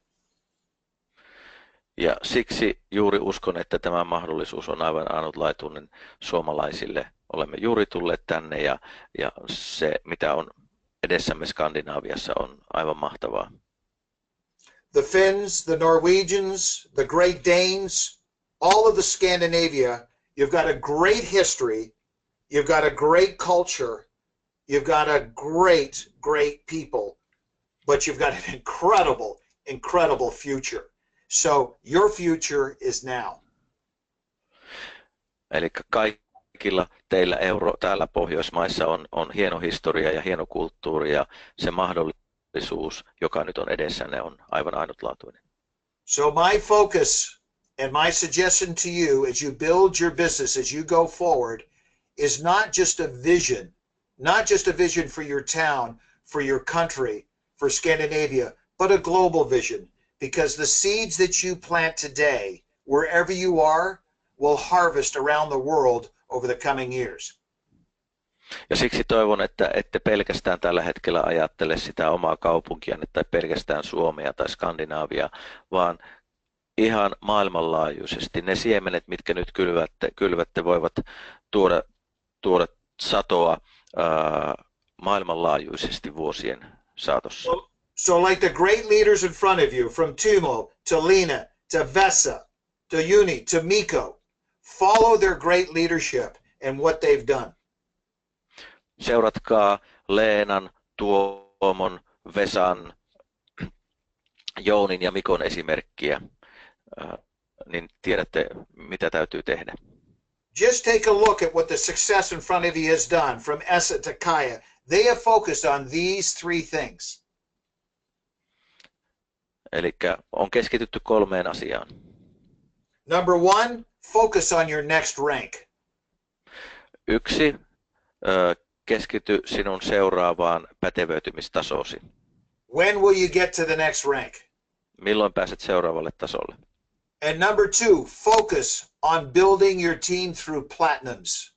Ja siksi juuri uskon, että tämä mahdollisuus on aivan ainutlaatuinen suomalaisille. Olemme juuri tulleet tänne ja se, mitä on edessämme Skandinaaviassa, on aivan mahtavaa. The Finns, the Norwegians, the Great Danes, all of the Scandinavia, you've got a great history, you've got a great culture, you've got a great, great people, but you've got an incredible, incredible future. So your future is now. Eli kaikilla teillä täällä Pohjoismaissa on hieno historia ja hieno kulttuuri ja se mahdollisuus, joka nyt on edessänne, on aivan ainutlaatuinen. So my focus and my suggestion to you as you build your business, as you go forward, is not just a vision, not just a vision for your town, for your country, for Scandinavia, but a global vision. Because the seeds that you plant today, wherever you are, will harvest around the world over the coming years. Ja siksi toivon, että ette pelkästään tällä hetkellä ajattele sitä omaa kaupunkianne tai pelkästään Suomea tai Skandinaavia, vaan ihan maailmanlaajuisesti. Ne siemenet, mitkä nyt kylvätte voivat tuoda satoa maailmanlaajuisesti vuosien saatossa. So like the great leaders in front of you, from Timo to Lena to Vesa to Uni to Mikko, follow their great leadership and what they've done. Seuratkaa Leenan, Tuomon, Vesan, Jounin ja Mikon esimerkkiä, niin tiedätte mitä täytyy tehdä. Just take a look at what the success in front of you has done, from Esa to Kaya. They have focused on these three things. Eli on keskitytty 3 asiaan. Number one, focus on your next rank. 1. Keskity sinun seuraavaan pätevöitymistasoosi. When will you get to the next rank? Milloin pääset seuraavalle tasolle? And number 2, focus on building your team through platinums.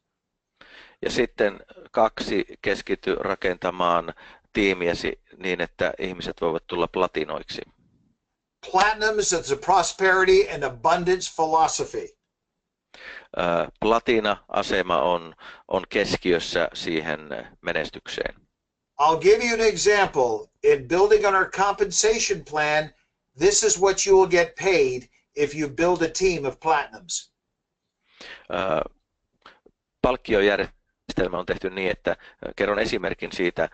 Ja sitten 2, keskity rakentamaan tiimiäsi niin, että ihmiset voivat tulla platinoiksi. Platinums is a prosperity and abundance philosophy. Platina-asema on keskiössä siihen menestykseen. I'll give you an example. In building on our compensation plan, this is what you will get paid if you build a team of platinums. Palkkiojärjestelmä on tehty niin, että kerron esimerkin siitä,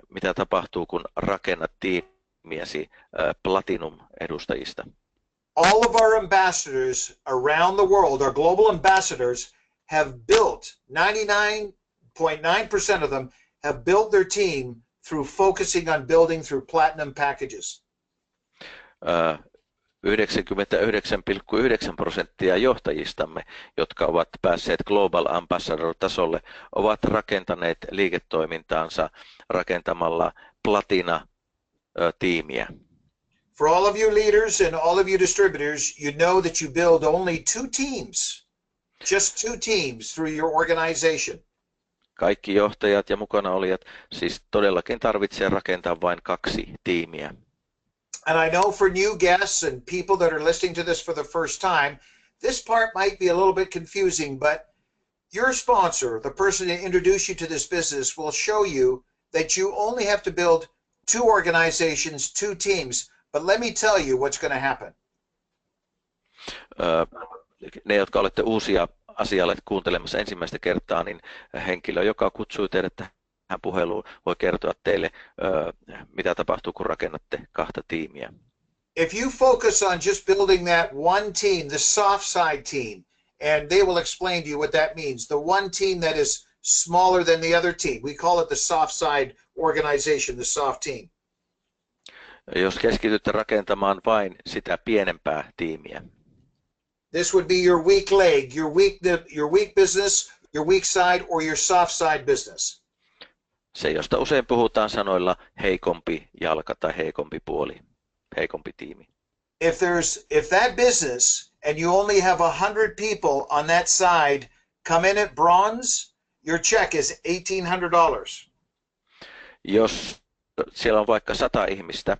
mitä tapahtuu, kun rakennat tiimiäsi Platinum-edustajista. All of our ambassadors around the world, our global ambassadors, have built, 99.9% of them have built their team through focusing on building through platinum packages. 99,9% johtajistamme, jotka ovat päässeet Global Ambassador-tasolle, ovat rakentaneet liiketoimintaansa rakentamalla Platina-tiimiä. For all of you leaders and all of you distributors, you know that you build only two teams, just two teams through your organization. Kaikki johtajat ja mukana olijat siis todellakin tarvitsee rakentaa vain 2 tiimiä. And I know for new guests and people that are listening to this for the first time, this part might be a little bit confusing, but your sponsor, the person that introduced you to this business, will show you that you only have to build 2 organizations, 2 teams. But let me tell you what's going to happen. Ne, jotka olette uusia asialle kuuntelemassa ensimmäistä kertaa, niin henkilö, joka kutsui teidät tähän puheluun, voi kertoa teille, mitä tapahtuu, kun rakennatte 2 tiimiä. If you focus on just building that one team, the soft side team, and they will explain to you what that means, the one team that is smaller than the other team. We call it the soft side organization, the soft team. Jos keskitytte rakentamaan vain sitä pienempää tiimiä. This would be your weak leg, your weak business, your weak side, or your soft side business. Se, josta usein puhutaan sanoilla heikompi jalka tai heikompi puoli, heikompi tiimi. If that business and you only have 100 people on that side come in at bronze, your check is $1,800. Jos siellä on vaikka 100 ihmistä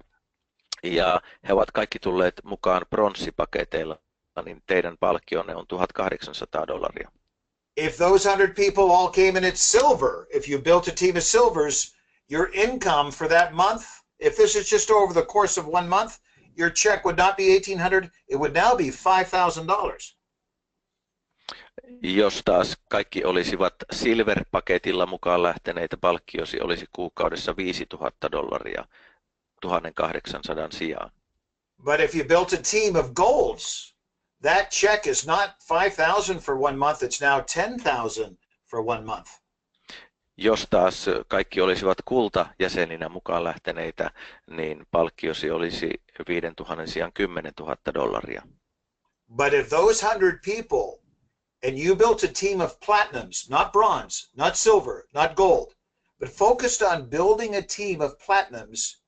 ja he ovat kaikki tulleet mukaan pronssipaketeilla, niin teidän palkkionne on $1,800. If those 100 people all came in at silver, if you built a team of silvers, your income for that month, if this is just over the course of 1 month, your check would not be $1,800, it would now be $5,000. Jos taas kaikki olisivat silver-paketilla mukaan lähteneitä, palkkiosi olisi kuukaudessa $5,000 1,800 sijaan. But if you built a team of golds, that check is not 5,000 for 1 month, it's now 10,000 for 1 month. Jos taas kaikki olisivat kultajäseninä mukaan lähteneitä, niin palkkiosi olisi 5,000 sijaan $10,000. But if those 100 people, and you built a team of platinums, not bronze, not silver, not gold, but focused on building a team of platinums,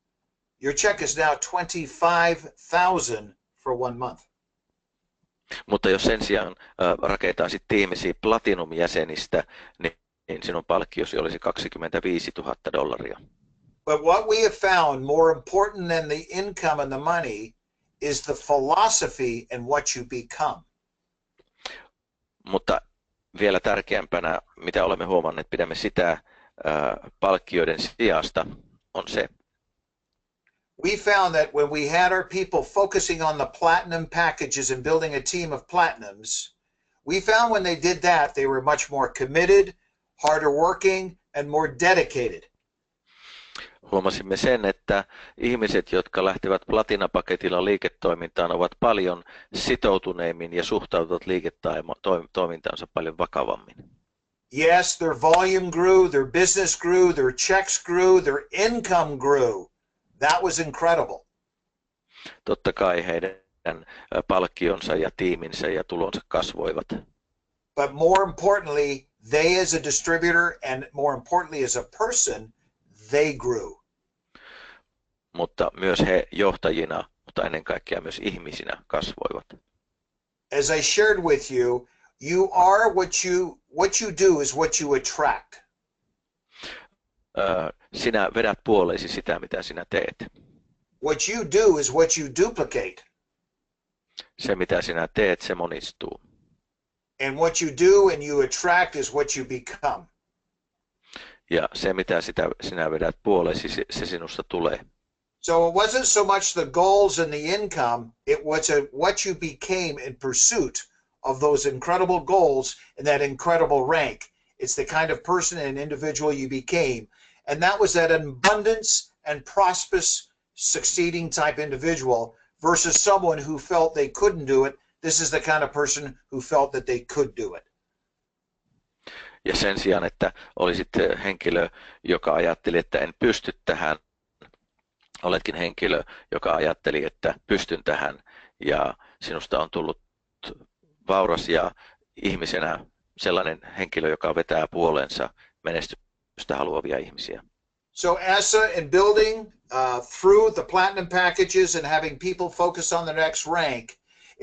your check is now 25,000 for 1 month. Mutta jos sen sijaan rakentaisit tiimisi platinum-jäsenistä, niin sinun palkkiosi olisi $25,000. But what we have found more important than the income and the money is the philosophy and what you become. Mutta vielä tärkeämpänä, mitä olemme huomanneet, pidämme sitä palkkioiden sijasta, on se. We found that when we had our people focusing on the platinum packages and building a team of platinums, we found when they did that, they were much more committed, harder working, and more dedicated. Huomasimme sen, että ihmiset, jotka lähtevät platinapaketilla liiketoimintaan, ovat paljon sitoutuneimmin ja suhtautuvat liiketoimintaansa paljon vakavammin. Yes, their volume grew, their business grew, their checks grew, their income grew. That was incredible. Totta kai heidän palkkionsa ja tiiminsä ja tulonsa kasvoivat. But more importantly, they as a distributor and more importantly as a person, they grew. Mutta myös he johtajina, mutta ennen kaikkea myös ihmisinä kasvoivat. As I shared with you, you are what you do is what you attract. Sinä vedät puoleesi sitä, mitä sinä teet. What you do is what you duplicate. Se, mitä sinä teet, se monistuu. And what you do and you attract is what you become. Ja se, mitä sinä vedät puoleesi, se sinusta tulee. So it wasn't so much the goals and the income, it was what you became in pursuit of those incredible goals and that incredible rank. It's the kind of person and individual you became. And that was that abundance and prosperous, succeeding type individual versus someone who felt they couldn't do it. This is the kind of person who felt that they could do it. Ja sen sijaan, että olisit henkilö, joka ajatteli, että en pysty tähän, Oletkin henkilö, joka ajatteli, että pystyn tähän ja sinusta on tullut vauras ja ihmisenä sellainen henkilö, joka vetää puoleensa menestystä haluavia ihmisiä. So Asa, in building through the platinum packages and having people focus on the next rank,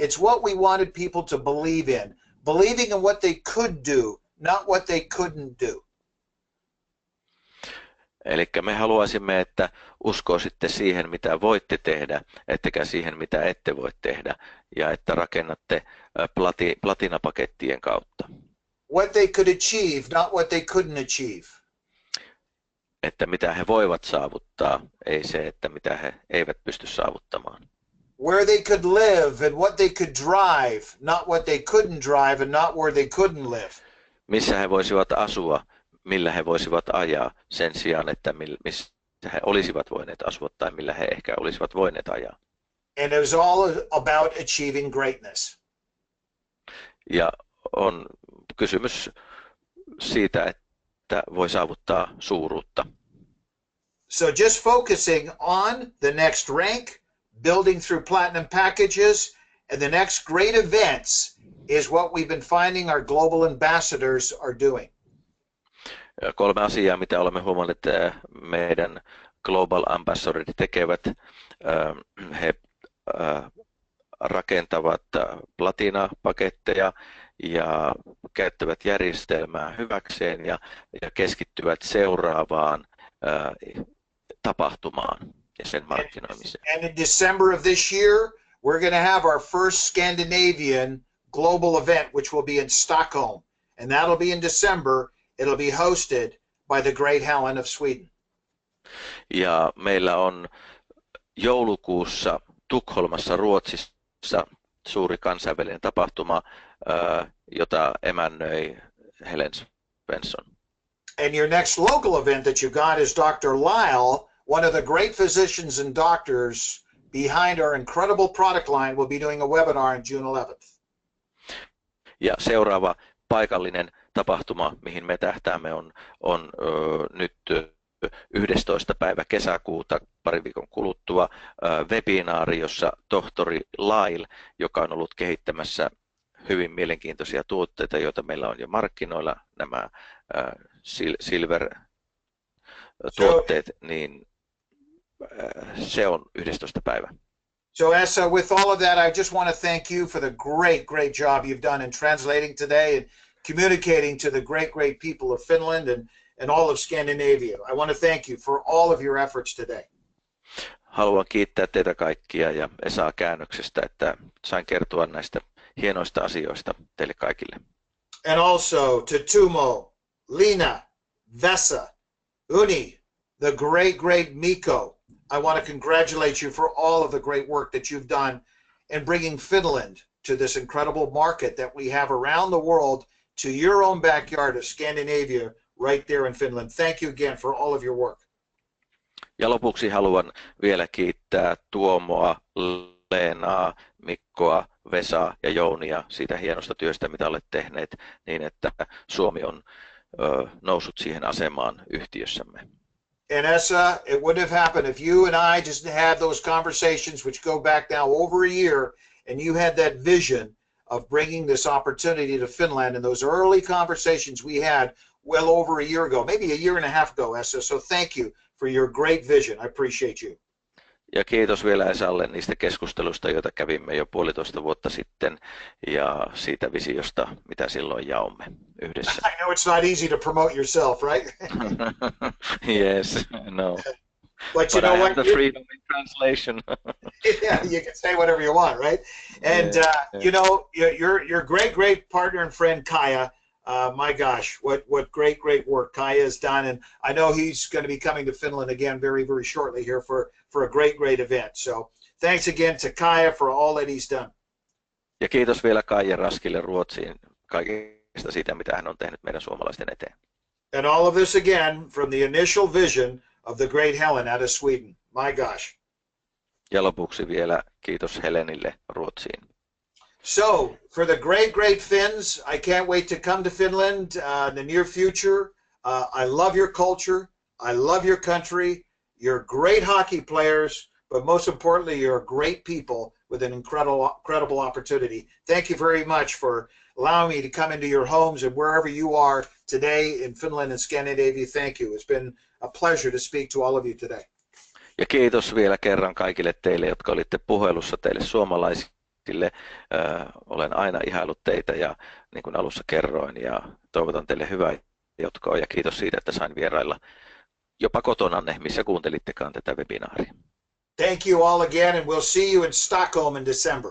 it's what we wanted people to believe in. Believing in what they could do, not what they couldn't do. Eli me haluaisimme, että uskoisitte siihen, mitä voitte tehdä, ettekä siihen, mitä ette voi tehdä, ja että rakennatte platinapakettien kautta. What they could achieve, not what they couldn't achieve. Että mitä he voivat saavuttaa, ei se, että mitä he eivät pysty saavuttamaan. Where they could live and what they could drive, not what they couldn't drive and not where they couldn't live. Missä he voisivat asua, millä he voisivat ajaa sen sijaan, että missä he olisivat voineet asua tai millä he ehkä olisivat voineet ajaa. And it was all about achieving greatness. Ja on kysymys siitä, että voi saavuttaa suuruutta. So just focusing on the next rank, building through platinum packages, and the next great events is what we've been finding our global ambassadors are doing. 3 asiaa, mitä olemme huomanneet, että meidän Global Ambassadorit tekevät. He rakentavat platinapaketteja ja käyttävät järjestelmää hyväkseen ja keskittyvät seuraavaan tapahtumaan ja sen markkinoimiseen. And in December of this year, we're going to have our first Scandinavian global event, which will be in Stockholm. And that'll be in December. It'll be hosted by the great Helen of Sweden. Ja meillä on joulukuussa Tukholmassa Ruotsissa suuri kansainvälinen tapahtuma, jota emännöi Helen Svensson. And your next local event that you got is Dr. Lyle, one of the great physicians and doctors behind our incredible product line, will be doing a webinar on June 11th. Ja seuraava paikallinen tapahtuma, mihin me tähtäämme, on nyt 11. päivä kesäkuuta, pari viikon kuluttua, webinaari, jossa tohtori Lyle, joka on ollut kehittämässä hyvin mielenkiintoisia tuotteita, joita meillä on jo markkinoilla, nämä Silver-tuotteet, niin se on 11. päivä. So Esa, with all of that, I just want to thank you for the great job you've done in translating today and communicating to the great people of Finland and all of Scandinavia. I want to thank you for all of your efforts today. Haluan kiittää teitä kaikkia ja Esaa käännöksestä, että sain kertoa näistä hienoista asioista teille kaikille. And also to Tumo, Lina, Vesa, Uni, the great Mikko. I want to congratulate you for all of the great work that you've done in bringing Finland to this incredible market that we have around the world, to your own backyard of Scandinavia, right there in Finland. Thank you again for all of your work. Ja lopuksi haluan vielä kiittää Tuomoa, Leenaa, Mikkoa, Vesaa ja Jounia siitä hienosta työstä, mitä olet tehneet, niin että Suomi on noussut siihen asemaan yhtiössämme. And Esa, it wouldn't have happened if you and I just had those conversations, which go back now over a year, and you had that vision of bringing this opportunity to Finland. And those early conversations we had well over a year ago, maybe a year and a half ago, Esa. So thank you for your great vision. I appreciate you. Ja kiitos vielä Esalle niistä keskusteluista, joita kävimme jo 1,5 vuotta sitten, ja siitä visiosta, mitä silloin jaomme yhdessä. I know it's not easy to promote yourself, right? Yes, no. But you But know I what? have the freedom in translation. Yeah, you can say whatever you want, right? And you know, your great partner and friend Kaya. My gosh, what great work Kaya has done, and I know he's going to be coming to Finland again very shortly here for a great event. So thanks again to Kaya for all that he's done. Ja kiitos vielä Kaija Raskille Ruotsiin kaikesta siitä, mitä hän on tehnyt meidän suomalaisten eteen. And all of this again from the initial vision of the great Helen out of Sweden. My gosh. Ja lopuksi vielä kiitos Helenille Ruotsiin. So, for the great Finns, I can't wait to come to Finland in the near future. I love your culture. I love your country. You're great hockey players, but most importantly, you're great people with an incredible opportunity. Thank you very much for allowing me to come into your homes and wherever you are today in Finland and Scandinavia. Thank you. It's been a pleasure to speak to all of you today. Ja kiitos vielä kerran kaikille teille, jotka olitte puhelussa, teille suomalaisille. Olen aina ihaillut teitä ja niin kuin alussa kerroin ja toivotan teille hyvää jatkoa ja kiitos siitä, että sain vierailla jopa kotonanne, missä kuuntelittekaan tätä webinaaria. Thank you all again and we'll see you in Stockholm in December.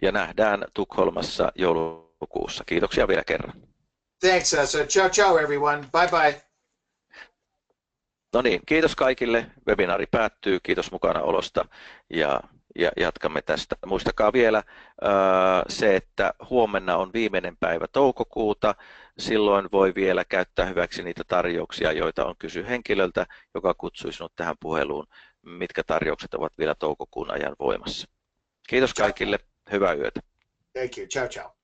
Ja nähdään Tukholmassa joulukuussa. Kiitoksia vielä kerran. Thanks, Esa. Ciao, ciao, everyone. Bye, bye. No niin, kiitos kaikille. Webinaari päättyy. Kiitos mukanaolosta ja jatkamme tästä. Muistakaa vielä se, että huomenna on viimeinen päivä toukokuuta. Silloin voi vielä käyttää hyväksi niitä tarjouksia, joita on kysy henkilöltä, joka kutsui sinut tähän puheluun. Mitkä tarjoukset ovat vielä toukokuun ajan voimassa. Kiitos kaikille. Hyvää yötä. Thank you. Ciao, ciao.